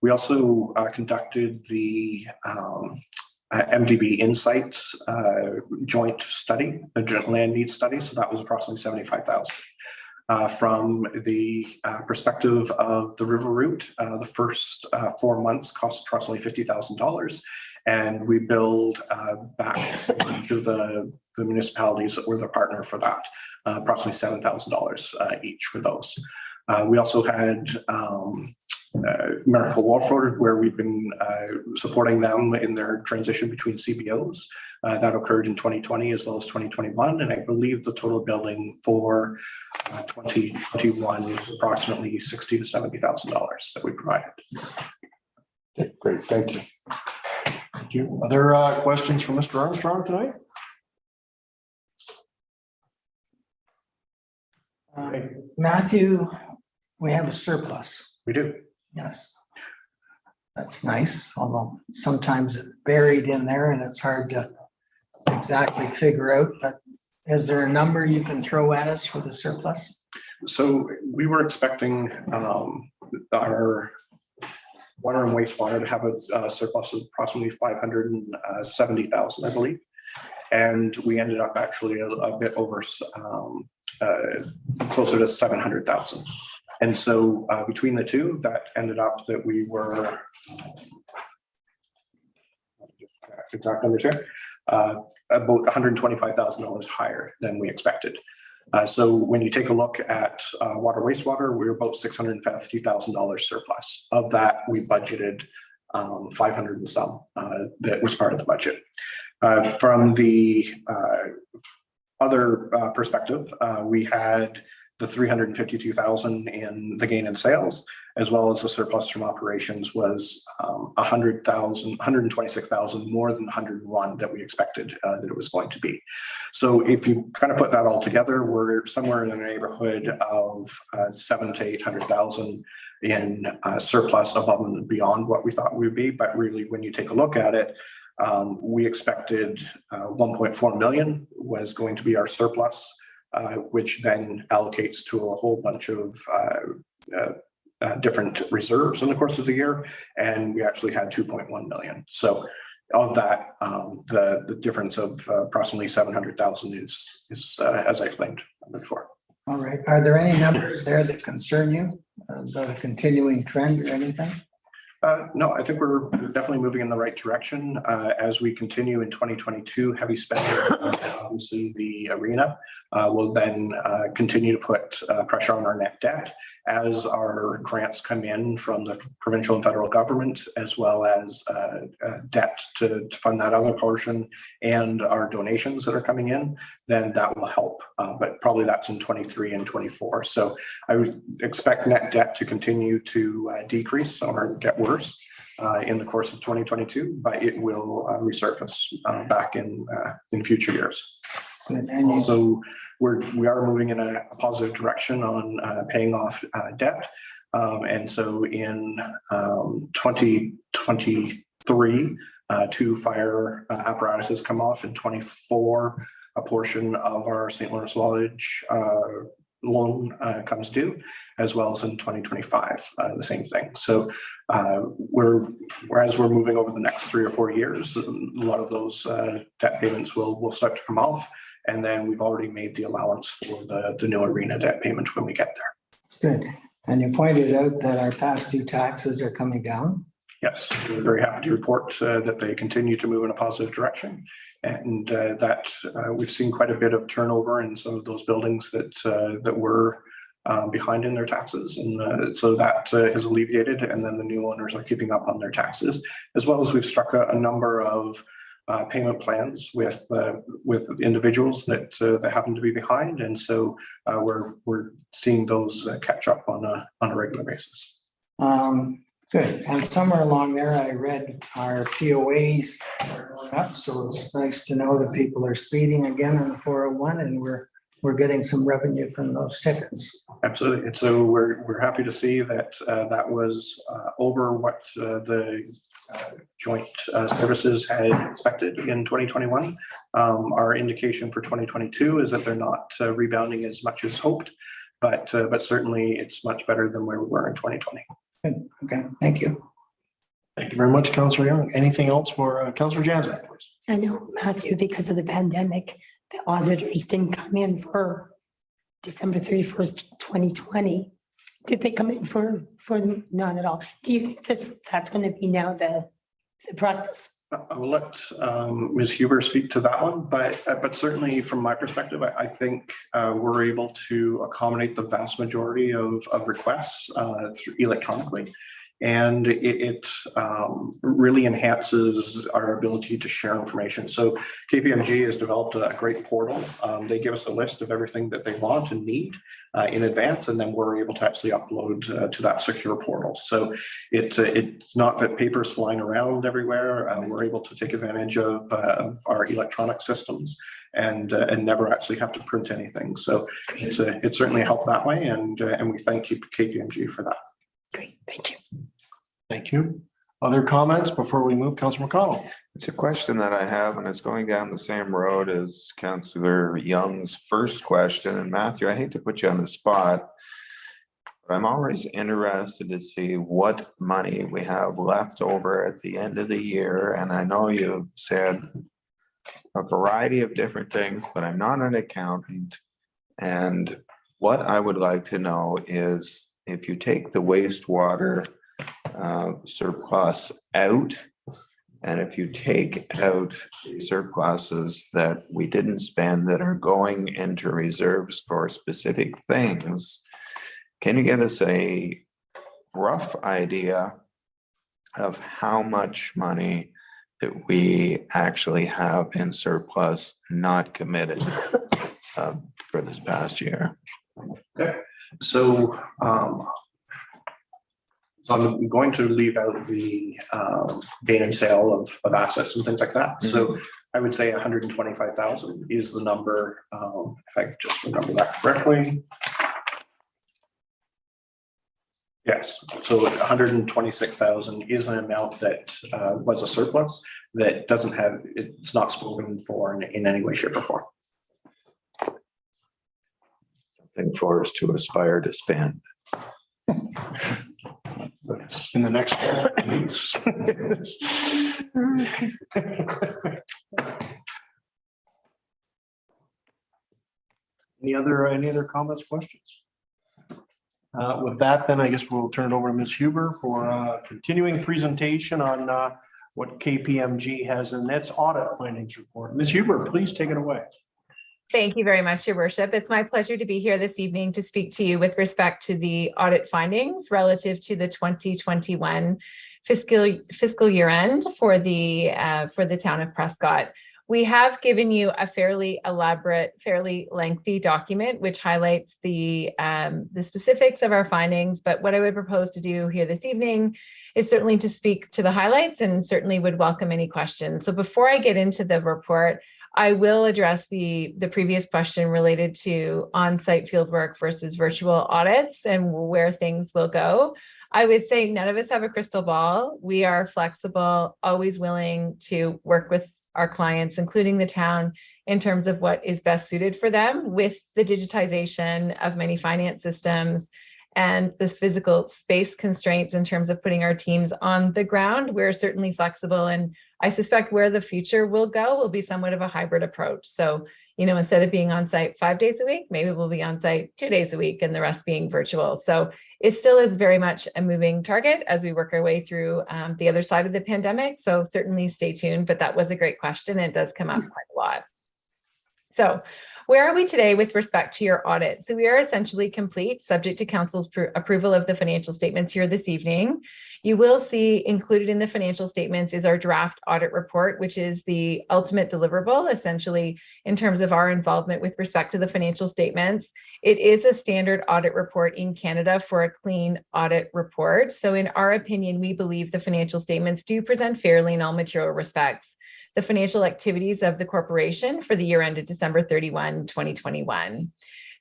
Speaker 7: We also conducted the MDB Insights joint study, a joint land needs study. So that was approximately 75,000. From the perspective of the river route, the first 4 months cost approximately $50,000. And we billed back to the municipalities that were the partner for that, approximately $7,000 each for those. We also had Merrickville Wolford, where we've been supporting them in their transition between CBOs. That occurred in 2020 as well as 2021. And I believe the total billing for 2021 is approximately $60,000 to $70,000 that we provided.
Speaker 6: Okay, great, thank you.
Speaker 2: Thank you. Other questions for Mr. Armstrong tonight?
Speaker 1: Matthew, we have a surplus.
Speaker 7: We do.
Speaker 1: Yes. That's nice, although sometimes it's buried in there and it's hard to exactly figure out, but is there a number you can throw at us for the surplus?
Speaker 7: So we were expecting our water and wastewater to have a surplus of approximately 570,000, I believe. And we ended up actually a bit over closer to 700,000. And so between the two, that ended up that we were exact numbers here, about $125,000 higher than we expected. So when you take a look at water wastewater, we were about $650,000 surplus. Of that, we budgeted 500 and some that was part of the budget. From the other perspective, we had the 352,000 in the gain in sales, as well as the surplus from operations was 126,000 more than 101 that we expected that it was going to be. So if you kind of put that all together, we're somewhere in the neighborhood of 700,000 to 800,000 in surplus above and beyond what we thought we would be. But really, when you take a look at it, we expected 1.4 million was going to be our surplus, which then allocates to a whole bunch of different reserves in the course of the year, and we actually had 2.1 million. So of that, the difference of approximately 700,000 is as I explained before.
Speaker 1: All right, are there any numbers there that concern you about a continuing trend or anything?
Speaker 7: No, I think we're definitely moving in the right direction as we continue in 2022. Heavy spending, obviously the arena will then continue to put pressure on our net debt as our grants come in from the provincial and federal government, as well as debt to fund that other portion and our donations that are coming in. Then that will help, but probably that's in 23 and 24. So I would expect net debt to continue to decrease or get worse in the course of 2022, but it will resurface back in future years.
Speaker 1: And
Speaker 7: also, we are moving in a positive direction on paying off debt, and so in 2023, 2 fire apparatuses come off. In 24, a portion of our St. Lawrence Lodge loan comes due, as well as in 2025, the same thing. So whereas we're moving over the next 3 or 4 years, a lot of those debt payments will start to come off, and then we've already made the allowance for the new arena debt payment when we get there.
Speaker 1: good. And you pointed out that our past due taxes are coming down.
Speaker 7: Yes, we're very happy to report that they continue to move in a positive direction, and that we've seen quite a bit of turnover in some of those buildings that were behind in their taxes, and so that has alleviated, and then the new owners are keeping up on their taxes, as well as we've struck a number of payment plans with individuals that happen to be behind, and so we're seeing those catch up on a regular basis.
Speaker 1: Good. And somewhere along there, I read our POAs are going up, so it's nice to know that people are speeding again on the 401, and we're getting some revenue from those tickets.
Speaker 7: Absolutely. And so we're happy to see that that was over what the joint services had expected in 2021. Our indication for 2022 is that they're not rebounding as much as hoped, but certainly it's much better than where we were in 2020.
Speaker 1: Good. Okay, thank you.
Speaker 2: Thank you very much, Councillor Young. Anything else for Councillor Jansen, please?
Speaker 9: I know, Matthew, because of the pandemic, the auditors didn't come in for December 31st, 2020. Did they come in for not at all? Do you think that's going to be now the practice?
Speaker 7: I will let Ms. Huber speak to that one, but certainly from my perspective, I think we're able to accommodate the vast majority of requests through electronically. And it really enhances our ability to share information. So KPMG has developed a great portal. They give us a list of everything that they want and need in advance, and then we're able to actually upload to that secure portal. So it's not that paper is flying around everywhere. We're able to take advantage of our electronic systems and never actually have to print anything. So it's certainly helped that way, and we thank KPMG for that.
Speaker 9: Great, thank you.
Speaker 2: Thank you. Other comments before we move? Councilor McConnell.
Speaker 5: It's a question that I have, and it's going down the same road as Councillor Young's first question. And Matthew, I hate to put you on the spot, but I'm always interested to see what money we have left over at the end of the year. And I know you've said a variety of different things, but I'm not an accountant. And what I would like to know is if you take the wastewater surplus out, and if you take out surpluses that we didn't spend that are going into reserves for specific things, can you give us a rough idea of how much money that we actually have in surplus not committed for this past year?
Speaker 7: So I'm going to leave out the gain and sale of assets and things like that. So I would say 125,000 is the number, if I could just remember that correctly. Yes, so 126,000 is an amount that was a surplus that doesn't have, it's not spoken for in any way, shape, or form.
Speaker 5: Something for us to aspire to spend.
Speaker 2: In the next. Any other comments, questions? With that, then I guess we'll turn it over to Ms. Huber for a continuing presentation on what KPMG has in its audit findings report. Ms. Huber, please take it away.
Speaker 11: Thank you very much, Your Worship. It's my pleasure to be here this evening to speak to you with respect to the audit findings relative to the 2021 fiscal year end for the town of Prescott. We have given you a fairly elaborate, fairly lengthy document which highlights the specifics of our findings. But what I would propose to do here this evening is certainly to speak to the highlights and certainly would welcome any questions. So before I get into the report, I will address the previous question related to on-site fieldwork versus virtual audits and where things will go. I would say none of us have a crystal ball. We are flexible, always willing to work with our clients, including the town, in terms of what is best suited for them with the digitization of many finance systems and the physical space constraints in terms of putting our teams on the ground. We're certainly flexible, and I suspect where the future will go will be somewhat of a hybrid approach. So, instead of being on site 5 days a week, maybe we'll be on site 2 days a week and the rest being virtual. So it still is very much a moving target as we work our way through the other side of the pandemic. So certainly stay tuned, but that was a great question. It does come up quite a lot. So where are we today with respect to your audit? So we are essentially complete, subject to council's approval of the financial statements here this evening. You will see included in the financial statements is our draft audit report, which is the ultimate deliverable, essentially, in terms of our involvement with respect to the financial statements. It is a standard audit report in Canada for a clean audit report. So in our opinion, we believe the financial statements do present fairly in all material respects the financial activities of the corporation for the year ended December 31, 2021.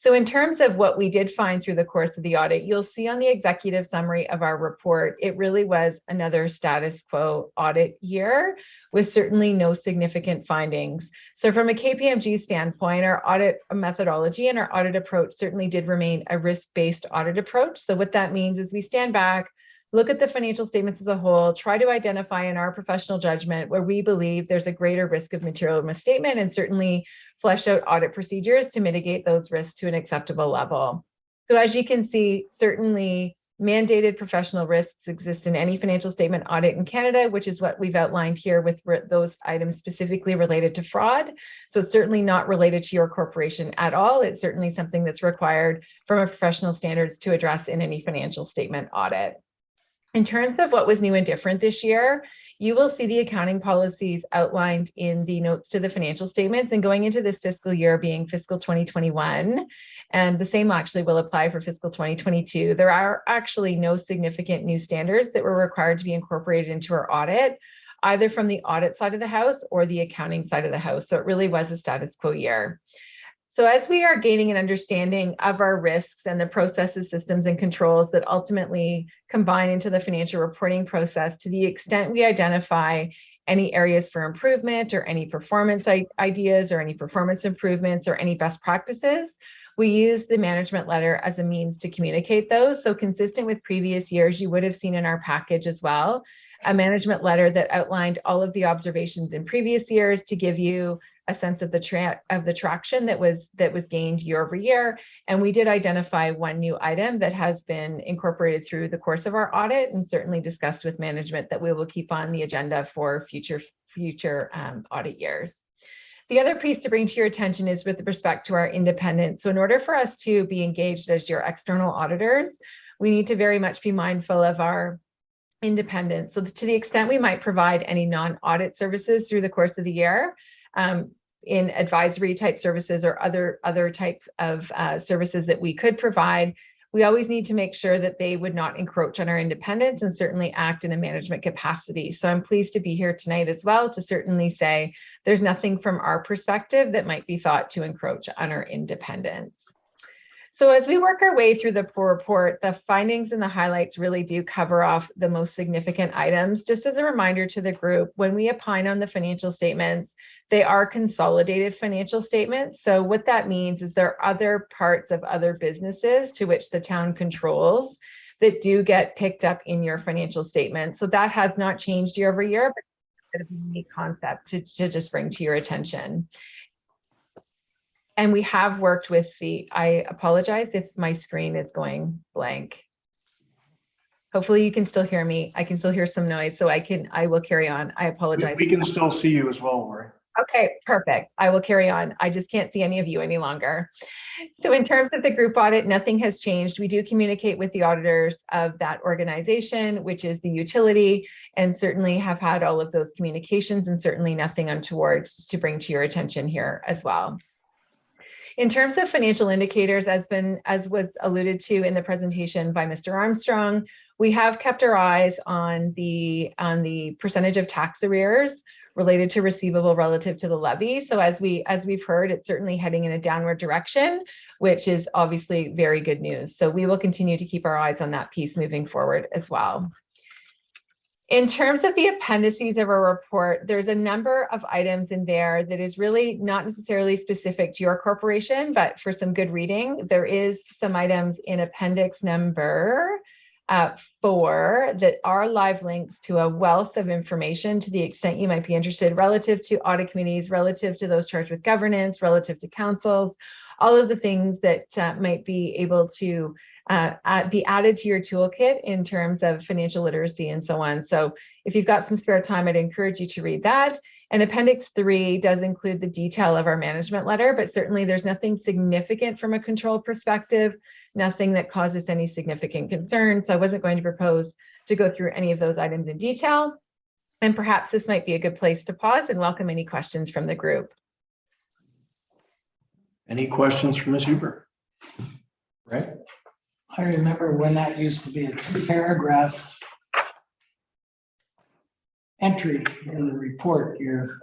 Speaker 11: So in terms of what we did find through the course of the audit, you'll see on the executive summary of our report, it really was another status quo audit year with certainly no significant findings. So from a KPMG standpoint, our audit methodology and our audit approach certainly did remain a risk-based audit approach. So what that means is we stand back, look at the financial statements as a whole, try to identify in our professional judgment where we believe there's a greater risk of material misstatement, and certainly flesh out audit procedures to mitigate those risks to an acceptable level. So as you can see, certainly mandated professional risks exist in any financial statement audit in Canada, which is what we've outlined here with those items specifically related to fraud. So it's certainly not related to your corporation at all. It's certainly something that's required from a professional standards to address in any financial statement audit. In terms of what was new and different this year, you will see the accounting policies outlined in the notes to the financial statements, and going into this fiscal year being fiscal 2021, and the same actually will apply for fiscal 2022. There are actually no significant new standards that were required to be incorporated into our audit, either from the audit side of the house or the accounting side of the house. So it really was a status quo year. So as we are gaining an understanding of our risks and the processes, systems, and controls that ultimately combine into the financial reporting process, to the extent we identify any areas for improvement or any performance ideas or any performance improvements or any best practices, we use the management letter as a means to communicate those. So consistent with previous years, you would have seen in our package as well, a management letter that outlined all of the observations in previous years to give you a sense of the traction that was gained year over year. And we did identify one new item that has been incorporated through the course of our audit and certainly discussed with management that we will keep on the agenda for future audit years. The other piece to bring to your attention is with respect to our independence. So in order for us to be engaged as your external auditors, we need to very much be mindful of our independence. So to the extent we might provide any non-audit services through the course of the year, in advisory type services or other types of services that we could provide, we always need to make sure that they would not encroach on our independence and certainly act in a management capacity. So I'm pleased to be here tonight as well to certainly say there's nothing from our perspective that might be thought to encroach on our independence. So as we work our way through the report, the findings and the highlights really do cover off the most significant items. Just as a reminder to the group, when we opine on the financial statements, they are consolidated financial statements. So what that means is there are other parts of other businesses to which the town controls that do get picked up in your financial statements. So that has not changed year over year, but it's a bit of a unique concept to just bring to your attention. And we have worked with I apologize if my screen is going blank. Hopefully you can still hear me. I can still hear some noise, so I will carry on. I apologize.
Speaker 2: We can still see you as well, Lori.
Speaker 11: Okay, perfect. I will carry on. I just can't see any of you any longer. So in terms of the group audit, nothing has changed. We do communicate with the auditors of that organization, which is the utility, and certainly have had all of those communications and certainly nothing untoward to bring to your attention here as well. In terms of financial indicators, as was alluded to in the presentation by Mr. Armstrong, we have kept our eyes on the percentage of tax arrears related to receivable relative to the levy. So as we've heard, it's certainly heading in a downward direction, which is obviously very good news. So we will continue to keep our eyes on that piece moving forward as well. In terms of the appendices of our report, there's a number of items in there that is really not necessarily specific to your corporation, but for some good reading, there is some items in appendix number 4 that are live links to a wealth of information to the extent you might be interested relative to audit committees, relative to those charged with governance, relative to councils, all of the things that might be able to be added to your toolkit in terms of financial literacy and so on. So if you've got some spare time, I'd encourage you to read that. And appendix 3 does include the detail of our management letter, but certainly there's nothing significant from a control perspective, nothing that causes any significant concern. So I wasn't going to propose to go through any of those items in detail. And perhaps this might be a good place to pause and welcome any questions from the group.
Speaker 2: Any questions from Ms. Huber? Right?
Speaker 1: I remember when that used to be a 2-paragraph entry in the report, your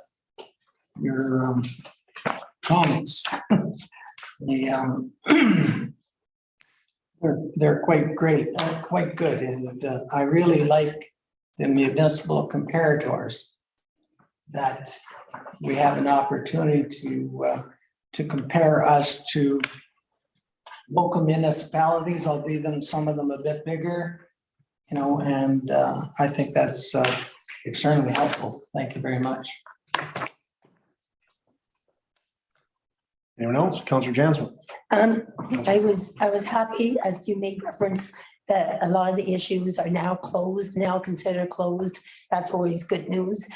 Speaker 1: comments. They're quite great, quite good, and I really like the municipal comparators that we have an opportunity to compare us to local municipalities, albeit some of them a bit bigger, and I think that's extremely helpful. Thank you very much.
Speaker 2: Anyone else? Councillor Jansen.
Speaker 9: I was happy, as you made reference, that a lot of the issues are now considered closed. That's always good news.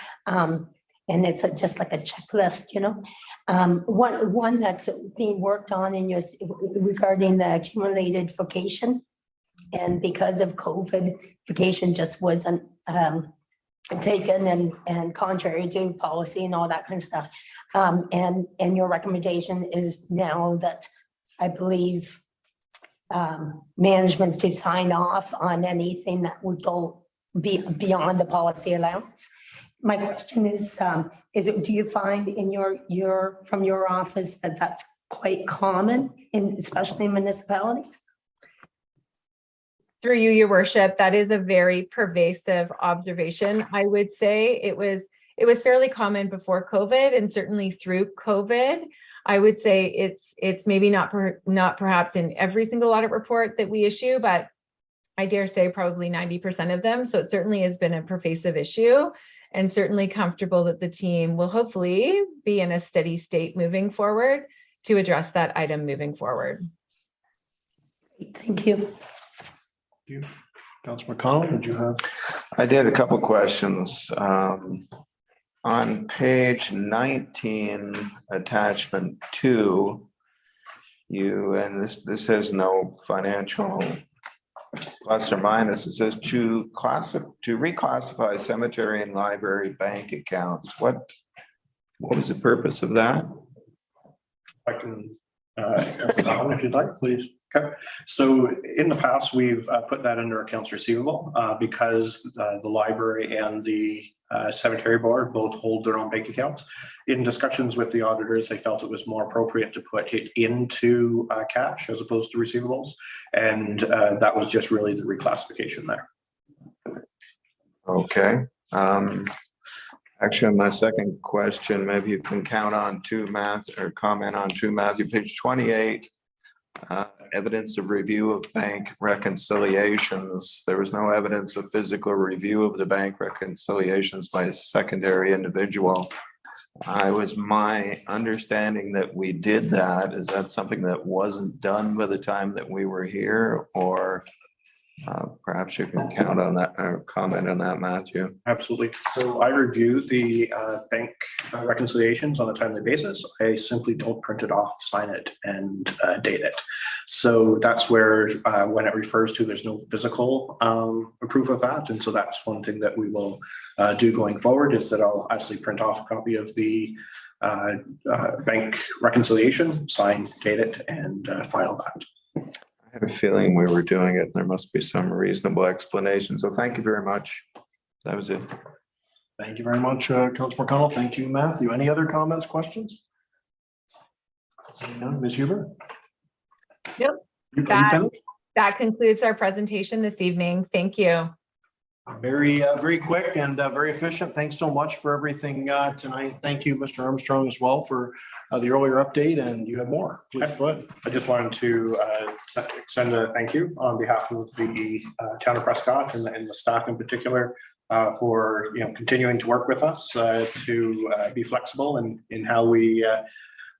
Speaker 9: And it's just like a checklist, One that's being worked on regarding the accumulated vacation. And because of COVID, vacation just wasn't taken and contrary to policy and all that kind of stuff. And your recommendation is now that I believe management's to sign off on anything that would go beyond the policy allowance. My question is do you find in from your office that that's quite common in, especially in municipalities?
Speaker 11: Through you, your worship, that is a very pervasive observation. I would say it was fairly common before COVID, and certainly through COVID. I would say it's maybe not perhaps in every single audit report that we issue, but I dare say probably 90% of them. So it certainly has been a pervasive issue, and certainly comfortable that the team will hopefully be in a steady state moving forward to address that item moving forward.
Speaker 9: Thank you.
Speaker 2: Councilor McConnell, did you have?
Speaker 5: I did a couple questions. On page 19, attachment 2, and this has no financial plus or minus. It says to reclassify cemetery and library bank accounts. What was the purpose of that?
Speaker 7: I can, if you'd like, please. Okay, so in the past, we've put that under accounts receivable because the library and the cemetery board both hold their own bank accounts. In discussions with the auditors, they felt it was more appropriate to put it into cash as opposed to receivables. And that was just really the reclassification there.
Speaker 5: Okay. Actually, my second question, maybe you can count on two, Matthew, or comment on two, Matthew, page 28. Evidence of review of bank reconciliations. There was no evidence of physical review of the bank reconciliations by a secondary individual. I was my understanding that we did that. Is that something that wasn't done by the time that we were here, or perhaps you can count on that or comment on that, Matthew?
Speaker 7: Absolutely. So I review the bank reconciliations on a timely basis. I simply don't print it off, sign it, and date it. So that's where when it refers to, there's no physical proof of that. And so that's one thing that we will do going forward, is that I'll actually print off a copy of the bank reconciliation, sign, date it, and file that.
Speaker 5: I have a feeling we were doing it. There must be some reasonable explanation. So thank you very much. That was it.
Speaker 2: Thank you very much, Councilor McConnell. Thank you, Matthew. Any other comments, questions? Ms. Huber?
Speaker 11: Yep. That concludes our presentation this evening. Thank you.
Speaker 2: Very quick and very efficient. Thanks so much for everything tonight. Thank you, Mr. Armstrong, as well, for the earlier update, and you have more. Please go ahead.
Speaker 7: I just wanted to extend a thank you on behalf of the town of Prescott and the staff in particular for continuing to work with us to be flexible in how we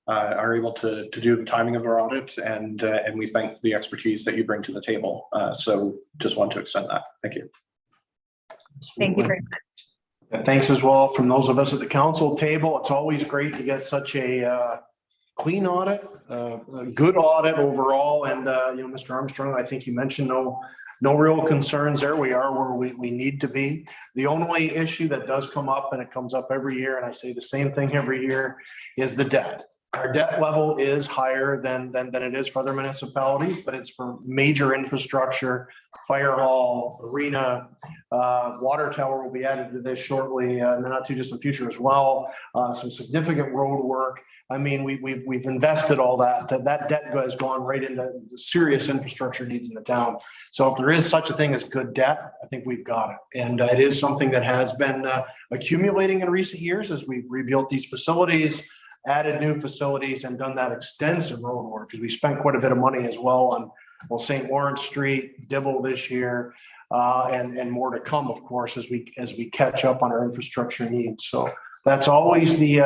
Speaker 7: are able to do the timing of our audit, and we thank the expertise that you bring to the table. So just want to extend that. Thank you.
Speaker 11: Thank you very much.
Speaker 2: Thanks as well from those of us at the council table. It's always great to get such a clean audit, a good audit overall. And Mr. Armstrong, I think you mentioned no real concerns there. We are where we need to be. The only issue that does come up, and it comes up every year, and I say the same thing every year, is the debt. Our debt level is higher than it is for other municipalities, but it's for major infrastructure, fire hall, arena, water tower will be added to this shortly, in the not too distant future as well. Some significant road work. I mean, we've invested all that debt has gone right into the serious infrastructure needs in the town. So if there is such a thing as good debt, I think we've got it. And it is something that has been accumulating in recent years as we've rebuilt these facilities, added new facilities, and done that extensive road work, because we spent quite a bit of money as well on St. Lawrence Street, Dibble this year, and more to come, of course, as we catch up on our infrastructure needs. So that's always the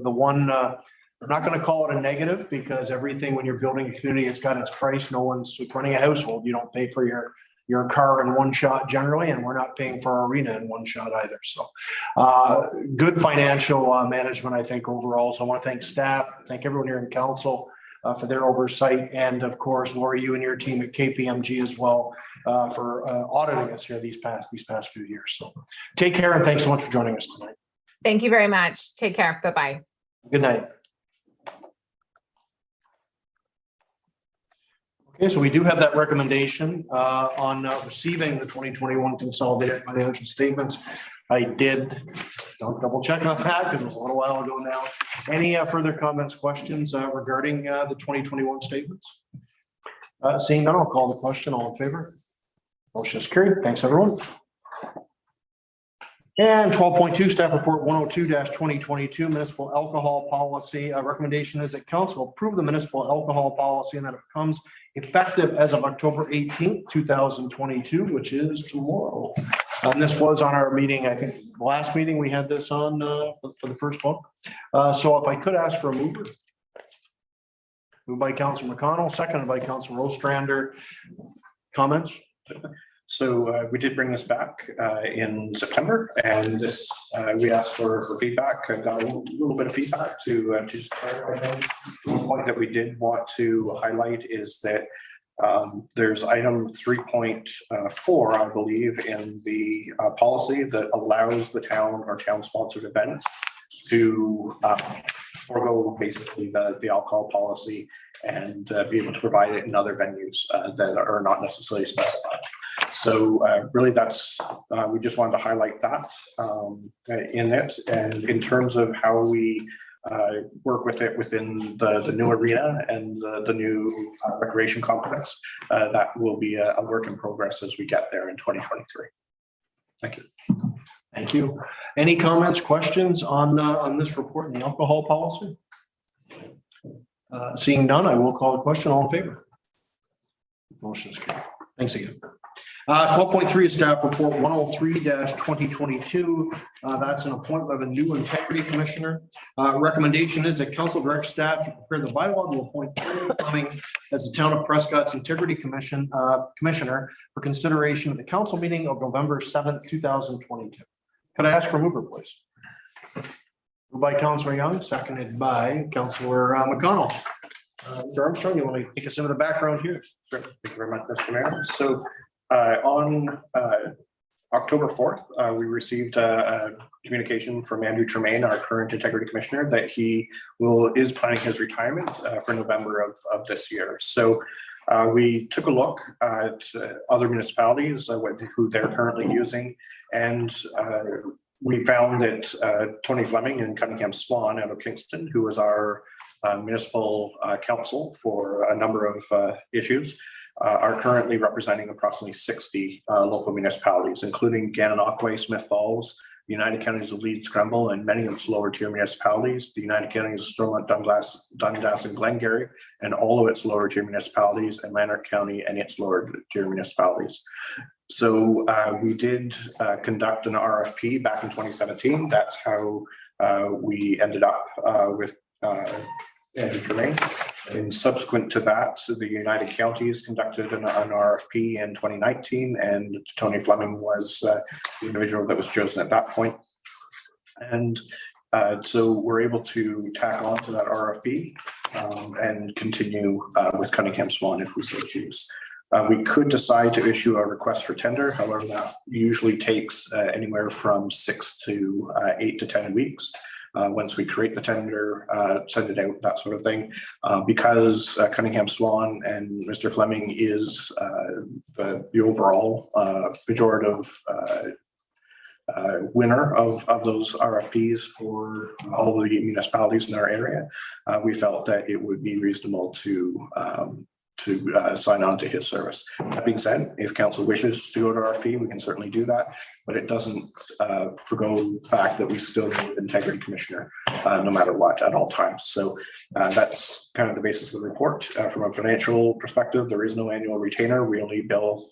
Speaker 2: one. I'm not going to call it a negative, because everything, when you're building a community, it's got its price. No one's running a household. You don't pay for your car in one shot generally, and we're not paying for our arena in one shot either. So good financial management, I think, overall. So I want to thank staff, thank everyone here in council for their oversight, and of course, Lori, you and your team at KPMG as well for auditing us here these past few years. So take care, and thanks so much for joining us tonight.
Speaker 11: Thank you very much. Take care. Bye-bye.
Speaker 2: Good night. Okay, so we do have that recommendation on receiving the 2021 consolidated financial statements. I did double check on that because it was a little while ago now. Any further comments, questions regarding the 2021 statements? Seeing none, I'll call the question. All in favor? Motion is carried. Thanks, everyone. And 12.2 staff report 102-2022 municipal alcohol policy. Recommendation is that council approve the municipal alcohol policy and that it becomes effective as of October 18th, 2022, which is tomorrow. And this was on our meeting, I think last meeting we had this on for the first one. So if I could ask for a mover. Moved by Councilor McConnell, seconded by Councilor Ostrander. Comments?
Speaker 7: So we did bring this back in September, and this we asked for feedback. I got a little bit of feedback to just clarify things. One point that we did want to highlight is that there's item 3.4, I believe, in the policy that allows the town or town-sponsored events to forego basically the alcohol policy and be able to provide it in other venues that are not necessarily specified. So really that's, we just wanted to highlight that in it. And in terms of how we work with it within the new arena and the new recreation complex, that will be a work in progress as we get there in 2023. Thank you.
Speaker 2: Thank you. Any comments, questions on this report and the alcohol policy? Seeing none, I will call the question. All in favor? Motion is carried. Thanks again. 12.3 is staff report 103-2022. That's an appointment of a new integrity commissioner. Recommendation is that council direct staff to prepare the bylaw to appoint Tony Fleming as the town of Prescott's integrity commissioner for consideration at the council meeting of November 7th, 2022. Could I ask for a mover, please? Moved by Councilor Young, seconded by Councilor McConnell. Mr. Armstrong, you want to take us into the background here?
Speaker 7: Sure. Thank you very much, Mr. Mayor. So on October 4th, we received a communication from Andrew Tremaine, our current integrity commissioner, that he is planning his retirement for November of this year. So we took a look at other municipalities, who they're currently using, and we found that Tony Fleming and Cunningham Swan out of Kingston, who was our municipal council for a number of issues, are currently representing approximately 60 local municipalities, including Gananoque, Smith Falls, the United Counties of Leeds, Scramble, and many of its lower tier municipalities, the United Counties of Stormont, Dundas, and Glengarry, and all of its lower tier municipalities, and Lanark County and its lower tier municipalities. So we did conduct an RFP back in 2017. That's how we ended up with Andrew Tremaine. And subsequent to that, the United Counties conducted an RFP in 2019, and Tony Fleming was the individual that was chosen at that point. And so we're able to tack on to that RFP and continue with Cunningham Swan if we so choose. We could decide to issue a request for tender. However, that usually takes anywhere from 6 to 8 to 10 weeks. Once we create the tender, send it out, that sort of thing. Because Cunningham Swan and Mr. Fleming is the overall pejorative winner of those RFPs for all the municipalities in our area, we felt that it would be reasonable to sign on to his service. That being said, if council wishes to go to RFP, we can certainly do that, but it doesn't forgo the fact that we still need an integrity commissioner no matter what at all times. So that's kind of the basis of the report. From a financial perspective, there is no annual retainer. We only bill,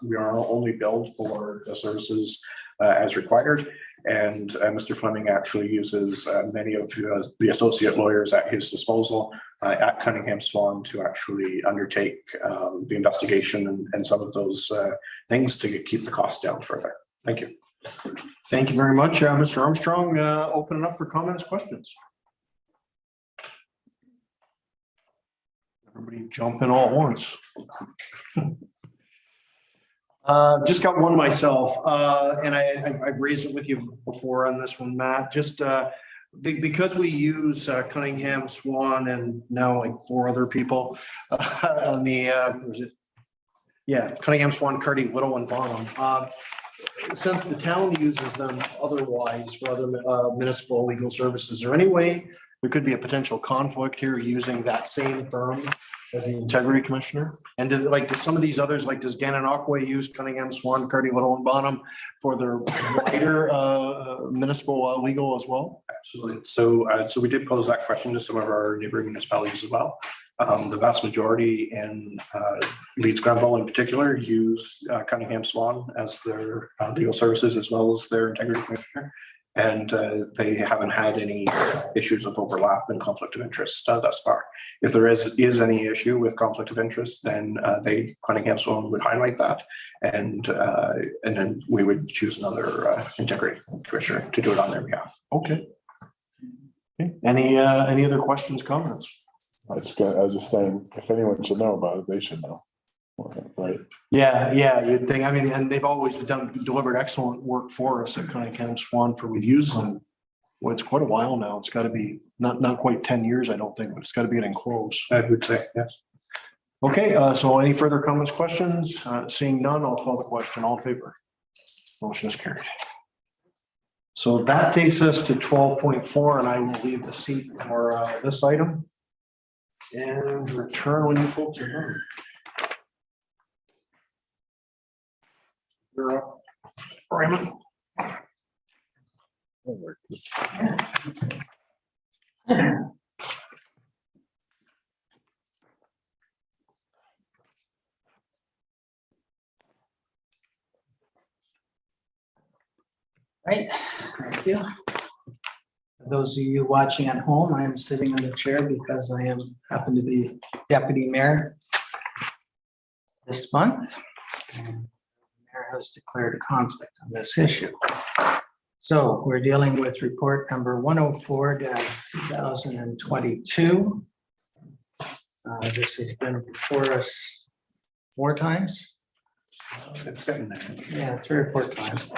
Speaker 7: we are only billed for the services as required. And Mr. Fleming actually uses many of the associate lawyers at his disposal at Cunningham Swan to actually undertake the investigation and some of those things to keep the costs down further. Thank you.
Speaker 2: Thank you very much, Mr. Armstrong. Open it up for comments, questions. Everybody jump in all at once. Just got one myself, and I've raised it with you before on this one, Matt. Just because we use Cunningham Swan and now like 4 other people on the Cunningham Swan, Cardi, Little, and Bonham. Since the town uses them otherwise for other municipal legal services, is there any way there could be a potential conflict here using that same firm as the integrity commissioner? And does some of these others, like does Gananoque use Cunningham, Swan, Cardi, Little and Bonham for their wider municipal legal as well?
Speaker 7: Absolutely. So we did pose that question to some of our neighboring municipalities as well. The vast majority in Leeds Granville in particular use Cunningham Swan as their legal services as well as their integrity commissioner. And they haven't had any issues of overlap and conflict of interest thus far. If there is any issue with conflict of interest, then Cunningham Swan would highlight that, and then we would choose another integrity commissioner to do it on their behalf.
Speaker 2: Okay. Any other questions, comments?
Speaker 6: I was just saying, if anyone should know about it, they should know. Right.
Speaker 2: Yeah, you'd think, I mean, and they've always delivered excellent work for us at Cunningham Swan we've used them. Well, it's quite a while now. It's got to be not quite 10 years, I don't think, but it's got to be getting close.
Speaker 7: I would say, yes.
Speaker 2: Okay, so any further comments, questions? Seeing none, I'll call the question. All in favor? Motion is carried. So that takes us to 12.4, and I will leave the seat for this item and return when you folks are done. You're up, Raymond.
Speaker 1: Right, thank you. For those of you watching at home, I am sitting on the chair because I happen to be deputy mayor this month. And the mayor has declared a conflict on this issue. So we're dealing with report number 104-2022. This has been before us 4 times. Yeah, 3 or 4 times.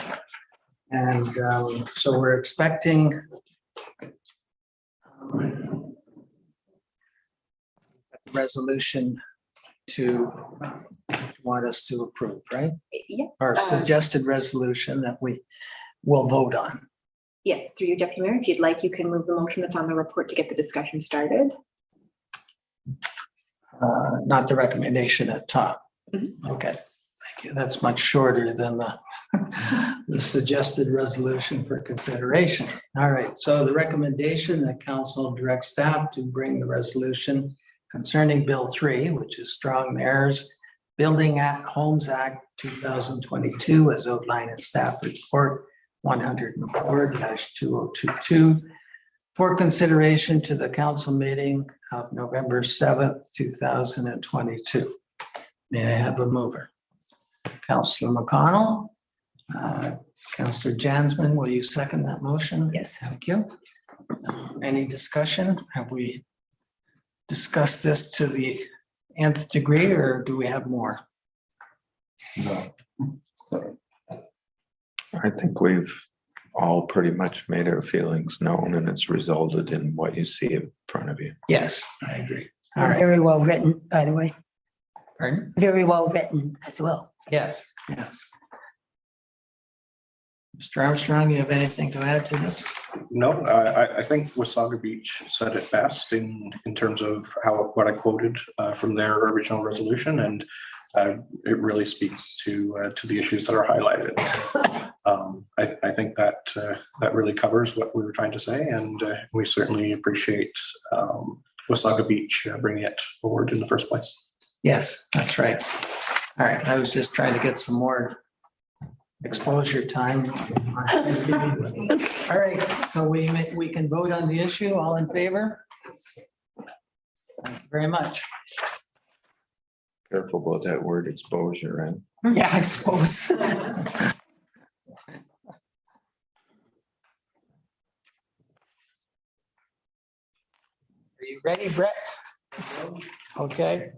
Speaker 1: And so we're expecting the resolution to want us to approve, right?
Speaker 12: Yes.
Speaker 1: Our suggested resolution that we will vote on.
Speaker 12: Yes, through your deputy mayor, if you'd like, you can move the motion that's on the report to get the discussion started.
Speaker 1: Not the recommendation at top.
Speaker 12: Mhm.
Speaker 1: Okay, thank you. That's much shorter than the suggested resolution for consideration. All right, so the recommendation that council directs staff to bring the resolution concerning Bill 3, which is Strong Mayors Building Homes Act 2022 as outlined in staff report 104-2022 for consideration to the council meeting of November 7th, 2022. May I have a mover? Councillor McConnell. Councillor Jansman, will you second that motion?
Speaker 9: Yes.
Speaker 1: Thank you. Any discussion? Have we discussed this to the nth degree, or do we have more?
Speaker 6: No.
Speaker 5: I think we've all pretty much made our feelings known, and it's resulted in what you see in front of you.
Speaker 1: Yes, I agree. All right.
Speaker 9: Very well written, by the way.
Speaker 1: Pardon?
Speaker 9: Very well written as well.
Speaker 1: Yes, yes. Mr. Armstrong, you have anything to add to this?
Speaker 7: No, I think Wasaga Beach said it best in terms of what I quoted from their original resolution, and it really speaks to the issues that are highlighted. I think that really covers what we were trying to say, and we certainly appreciate Wasaga Beach bringing it forward in the first place.
Speaker 1: Yes, that's right. All right, I was just trying to get some more exposure time. All right, so we can vote on the issue. All in favor? Thank you very much.
Speaker 5: Careful about that word exposure, and
Speaker 1: Yeah, I suppose. Are you ready, Brett? Okay.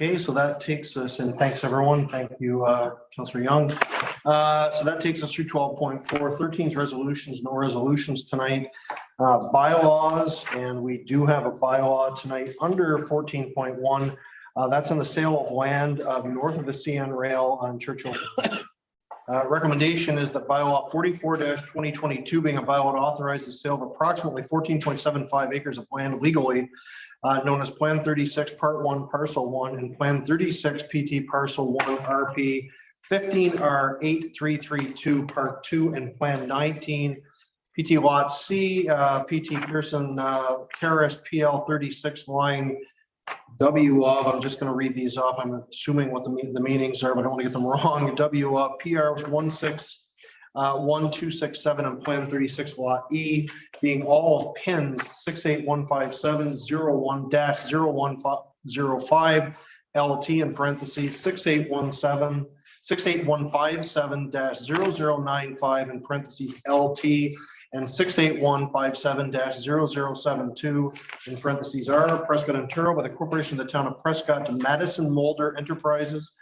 Speaker 2: Okay, so that takes us, and thanks everyone. Thank you, Councillor Young. So that takes us through 12.4, 13 resolutions, no resolutions tonight. Bylaws, and we do have a bylaw tonight under 14.1. That's on the sale of land north of the CN rail on Churchill. Recommendation is that bylaw 44-2022 being a bylaw to authorize the sale of approximately 14.75 acres of land legally, known as Plan 36 Part 1 Parcel 1 and Plan 36 PT Parcel 1 RP 15R8332 Part 2 and Plan 19 PT Lot C PT Pearson Terrace PL 36 line W of, I'm just going to read these off. I'm assuming what the meanings are, but I don't want to get them wrong. W of PR 161267 and Plan 36 Lot E being all of pins 6815701-0105 LT in parentheses 681557-0095 in parentheses LT and 68157-0072 in parentheses R, Prescott, Ontario, by the corporation of the town of Prescott to Madison Mulder Enterprises,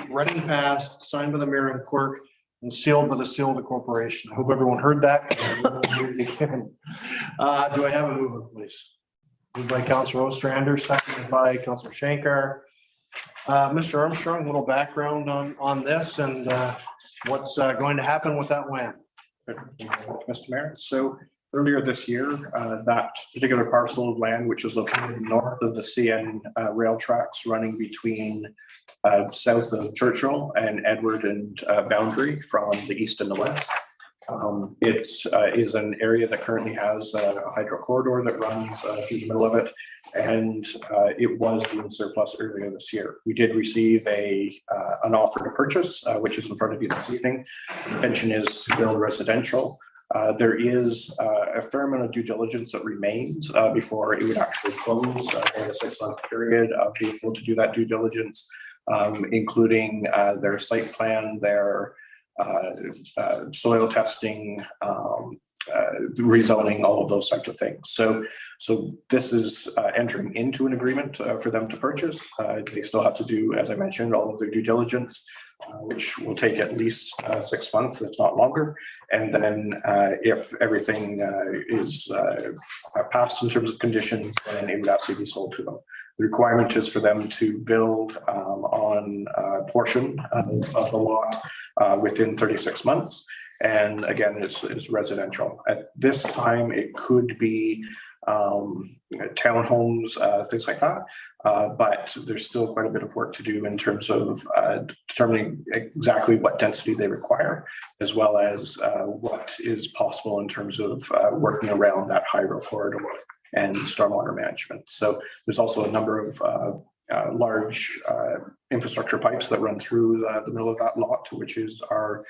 Speaker 2: running past, signed by the mayor and clerk, and sealed by the seal of the corporation. I hope everyone heard that. Do I have a mover, please? Moved by Councillor Ostrander, seconded by Councillor Shankar. Mr. Armstrong, a little background on this and what's going to happen with that land.
Speaker 7: Mr. Mayor, so earlier this year, that particular parcel of land, which is located north of the CN rail tracks running between south of Churchill and Edward and Boundary from the east and the west. It is an area that currently has a hydro corridor that runs through the middle of it, and it was in surplus earlier this year. We did receive an offer to purchase, which is in front of you this evening. The intention is to build residential. There is a fair amount of due diligence that remains before it would actually close in a 6-month period of being able to do that due diligence, including their site plan, their soil testing, rezoning, all of those types of things. So this is entering into an agreement for them to purchase. They still have to do, as I mentioned, all of their due diligence, which will take at least 6 months, if not longer. And then if everything is passed in terms of conditions, then it would actually be sold to them. The requirement is for them to build on a portion of the lot within 36 months. And again, it's residential. At this time, it could be townhomes, things like that. But there's still quite a bit of work to do in terms of determining exactly what density they require, as well as what is possible in terms of working around that hydro corridor and stormwater management. So there's also a number of large infrastructure pipes that run through the middle of that lot, which is our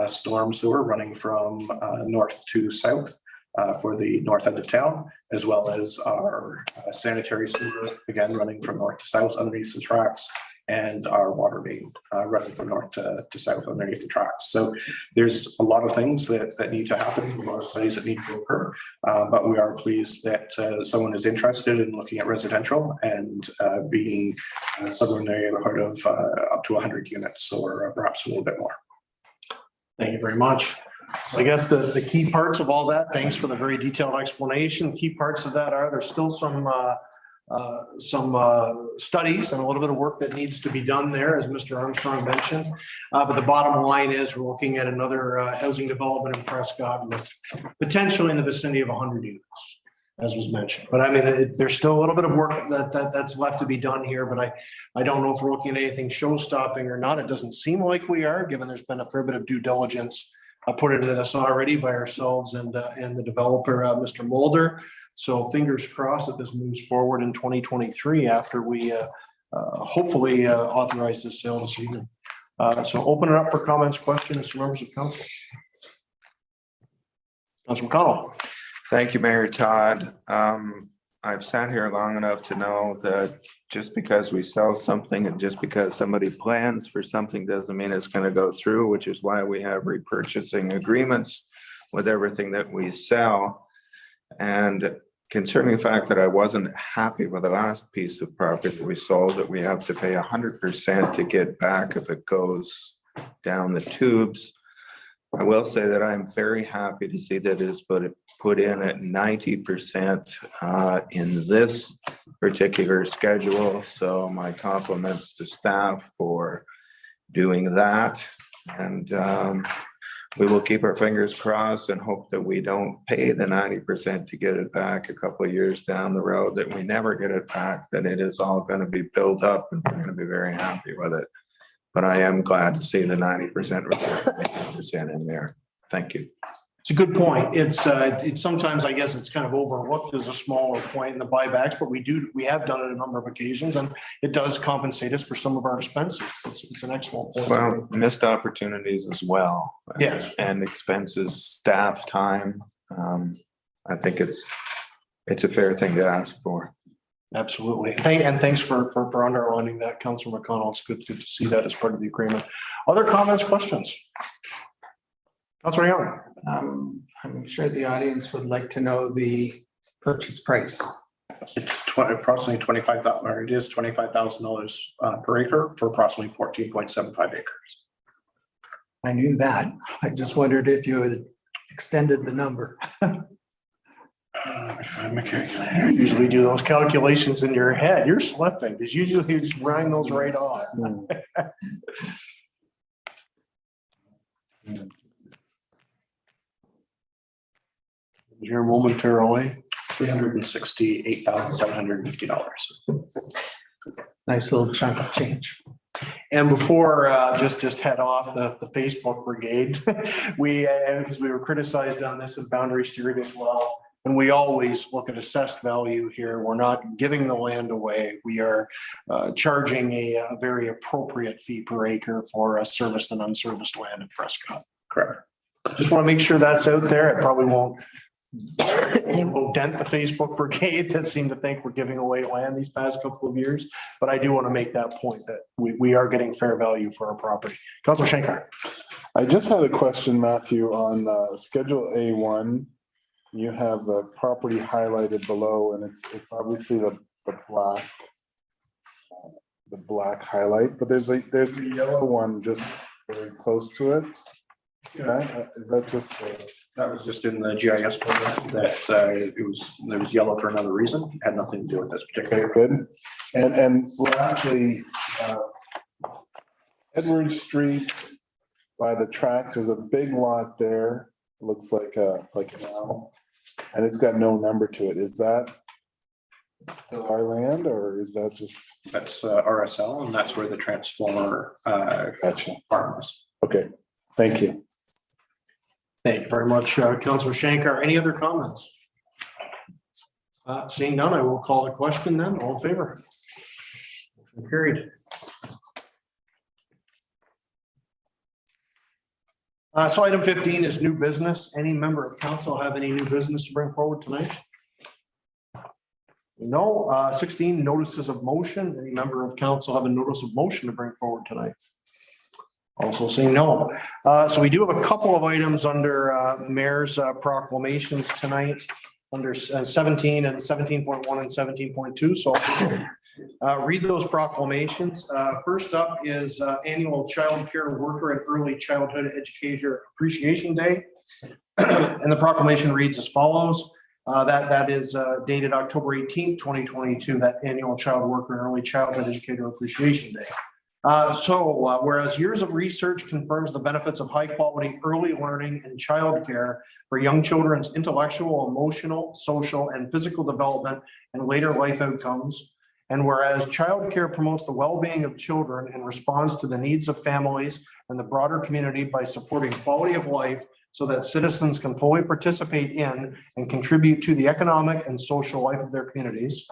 Speaker 7: storm sewer running from north to south for the north end of town, as well as our sanitary sewer, again, running from north to south underneath the tracks, and our water main running from north to south underneath the tracks. So there's a lot of things that need to happen, a lot of studies that need to occur, but we are pleased that someone is interested in looking at residential and being somewhere in the neighborhood of up to 100 units or perhaps a little bit more.
Speaker 2: Thank you very much. So I guess the key parts of all that, thanks for the very detailed explanation. Key parts of that are there's still some studies and a little bit of work that needs to be done there, as Mr. Armstrong mentioned. But the bottom line is we're looking at another housing development in Prescott with potentially in the vicinity of 100 units, as was mentioned. But I mean, there's still a little bit of work that's left to be done here, but I don't know if we're looking at anything show-stopping or not. It doesn't seem like we are, given there's been a fair bit of due diligence put into this already by ourselves and the developer, Mr. Mulder. So fingers crossed that this moves forward in 2023 after we hopefully authorize this sale this evening. So open it up for comments, questions from members of council. Councilor McConnell.
Speaker 5: Thank you, Mayor Todd. I've sat here long enough to know that just because we sell something and just because somebody plans for something doesn't mean it's going to go through, which is why we have repurchasing agreements with everything that we sell. And concerning the fact that I wasn't happy with the last piece of property that we sold, that we have to pay 100% to get back if it goes down the tubes. I will say that I'm very happy to see that it's put in at 90% in this particular schedule. So my compliments to staff for doing that. And we will keep our fingers crossed and hope that we don't pay the 90% to get it back a couple of years down the road, that we never get it back, that it is all going to be built up and we're going to be very happy with it. But I am glad to see the 90% in there. Thank you.
Speaker 2: It's a good point. It's sometimes, I guess it's kind of overlooked as a smaller point in the buybacks, but we have done it a number of occasions, and it does compensate us for some of our expenses. It's an excellent point.
Speaker 5: Well, missed opportunities as well.
Speaker 2: Yes.
Speaker 5: And expenses, staff time. I think it's a fair thing to ask for.
Speaker 2: Absolutely. And thanks for underlining that, Councilor McConnell. It's good to see that as part of the agreement. Other comments, questions? Councilor Young.
Speaker 1: I'm sure the audience would like to know the purchase price.
Speaker 7: It's approximately 25,000, or it is $25,000 per acre for approximately 14.75 acres.
Speaker 1: I knew that. I just wondered if you had extended the number.
Speaker 2: You usually do those calculations in your head. You're slipping because you usually just grind those right off. Here momentarily.
Speaker 7: $368,750.
Speaker 1: Nice little chunk of change.
Speaker 2: And before just head off the Facebook brigade, because we were criticized on this in boundary steering as well. And we always look at assessed value here. We're not giving the land away. We are charging a very appropriate fee per acre for a serviced and unserviced land in Prescott.
Speaker 7: Correct.
Speaker 2: Just want to make sure that's out there. It probably won't dent the Facebook brigade that seem to think we're giving away land these past couple of years. But I do want to make that point that we are getting fair value for our property. Councilor Shankar.
Speaker 6: I just had a question, Matthew, on Schedule A1. You have the property highlighted below, and it's obviously the black highlight, but there's a yellow one just very close to it. Yeah, is that just?
Speaker 7: That was just in the GIS program that it was yellow for another reason. It had nothing to do with this particular.
Speaker 6: Okay, good. And lastly, Edward Street by the tracks, there's a big lot there. Looks like an L, and it's got no number to it. Is that still our land, or is that just?
Speaker 7: That's RSL, and that's where the transformer
Speaker 6: Gotcha.
Speaker 7: farm is.
Speaker 6: Okay, thank you.
Speaker 2: Thank you very much, Councilor Shankar. Any other comments? Seeing none, I will call the question then. All in favor? Motion carried. So item 15 is new business. Any member of council have any new business to bring forward tonight? No. 16, notices of motion. Any member of council have a notice of motion to bring forward tonight? Also saying no. So we do have a couple of items under mayor's proclamations tonight under 17 and 17.1 and 17.2. So read those proclamations. First up is annual child care worker and early childhood educator appreciation day. And the proclamation reads as follows. That is dated October 18th, 2022, that annual child worker and early childhood educator appreciation day. Whereas years of research confirms the benefits of high quality early learning and childcare for young children's intellectual, emotional, social, and physical development and later life outcomes. And whereas childcare promotes the well-being of children and responds to the needs of families and the broader community by supporting quality of life so that citizens can fully participate in and contribute to the economic and social life of their communities.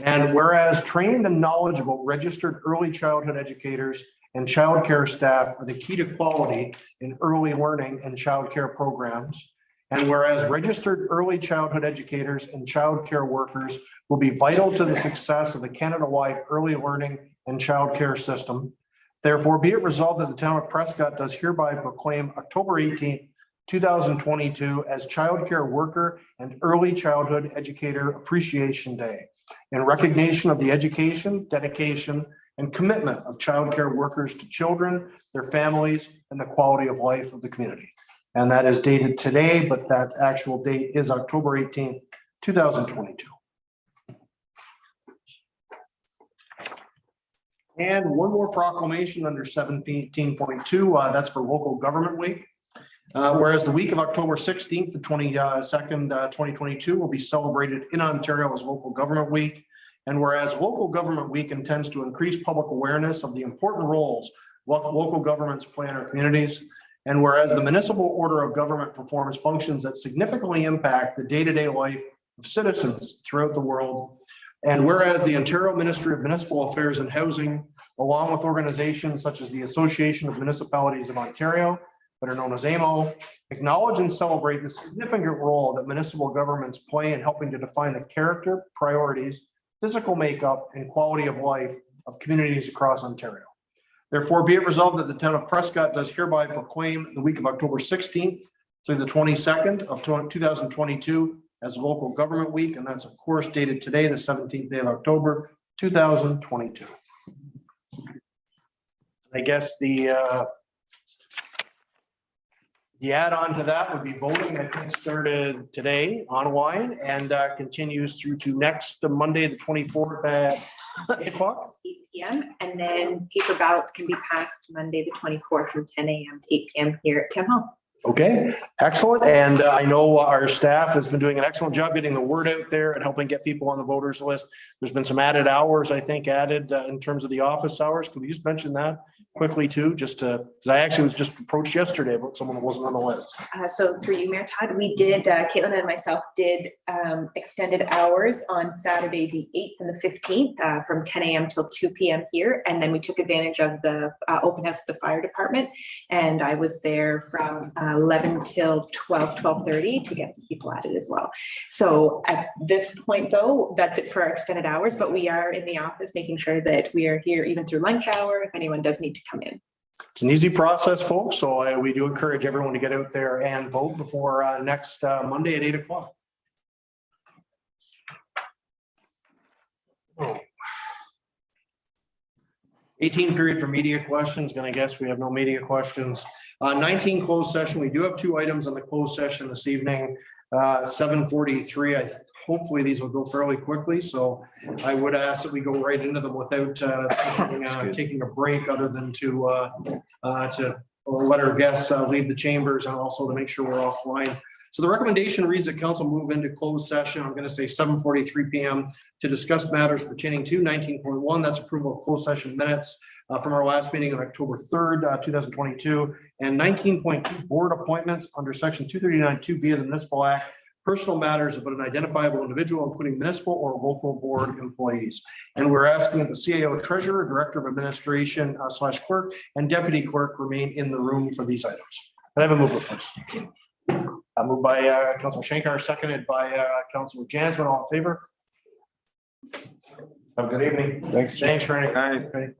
Speaker 2: And whereas trained and knowledgeable registered early childhood educators and childcare staff are the key to quality in early learning and childcare programs. And whereas registered early childhood educators and childcare workers will be vital to the success of the Canada-wide early learning and childcare system. Therefore, be it resolved that the town of Prescott does hereby proclaim October 18th, 2022 as Childcare Worker and Early Childhood Educator Appreciation Day in recognition of the education, dedication, and commitment of childcare workers to children, their families, and the quality of life of the community. And that is dated today, but that actual date is October 18th, 2022. And one more proclamation under 17.2, that's for Local Government Week. Whereas the week of October 16th to 22nd, 2022 will be celebrated in Ontario as Local Government Week. And whereas Local Government Week intends to increase public awareness of the important roles local governments play in our communities. And whereas the municipal order of government performs functions that significantly impact the day-to-day life of citizens throughout the world. And whereas the Ontario Ministry of Municipal Affairs and Housing, along with organizations such as the Association of Municipalities of Ontario, that are known as AMO, acknowledge and celebrate the significant role that municipal governments play in helping to define the character, priorities, physical makeup, and quality of life of communities across Ontario. Therefore, be it resolved that the town of Prescott does hereby proclaim the week of October 16th through the 22nd of 2022 as Local Government Week, and that's of course dated today, the 17th day of October, 2022. I guess the add-on to that would be voting. I think started today online and continues through to next Monday, the 24th at 8 o'clock.
Speaker 12: 8 p.m. And then paper ballots can be passed Monday, the 24th from 10 a.m. to 8 p.m. here at Town Hall.
Speaker 2: Okay, excellent. And I know our staff has been doing an excellent job getting the word out there and helping get people on the voters list. There's been some added hours, I think, added in terms of the office hours. Could we just mention that quickly too, just to, because I actually was just approached yesterday about someone that wasn't on the list.
Speaker 12: So through you, Mayor Todd, we did, Caitlin and myself did extended hours on Saturday, the 8th and the 15th from 10 a.m. till 2 p.m. here. And then we took advantage of the open house of the fire department. And I was there from 11 till 12:30 to get some people added as well. So at this point though, that's it for our extended hours, but we are in the office making sure that we are here even through lunch hour if anyone does need to come in.
Speaker 2: It's an easy process, folks. So we do encourage everyone to get out there and vote before next Monday at 8 o'clock. Oh. 18 period for media questions, and I guess we have no media questions. 19 closed session. We do have two items on the closed session this evening. 7:43. Hopefully these will go fairly quickly. So I would ask that we go right into them without taking a break, other than to let our guests leave the chambers and also to make sure we're offline. So the recommendation reads that council move into closed session. I'm going to say 7:43 p.m. to discuss matters pertaining to 19.1. That's approval of closed session minutes from our last meeting on October 3rd, 2022, and 19.2 board appointments under section 239(2)(b) of the Municipal Act, personal matters about an identifiable individual, including municipal or local board employees. And we're asking that the CAO treasurer, director of administration / clerk, and deputy clerk remain in the room for these items. Can I have a mover, please? Moved by Councilor Shankar, seconded by Councilor Jansman. All in favor? Have a good evening.
Speaker 6: Thanks.
Speaker 2: Thanks, Frank.
Speaker 5: All right.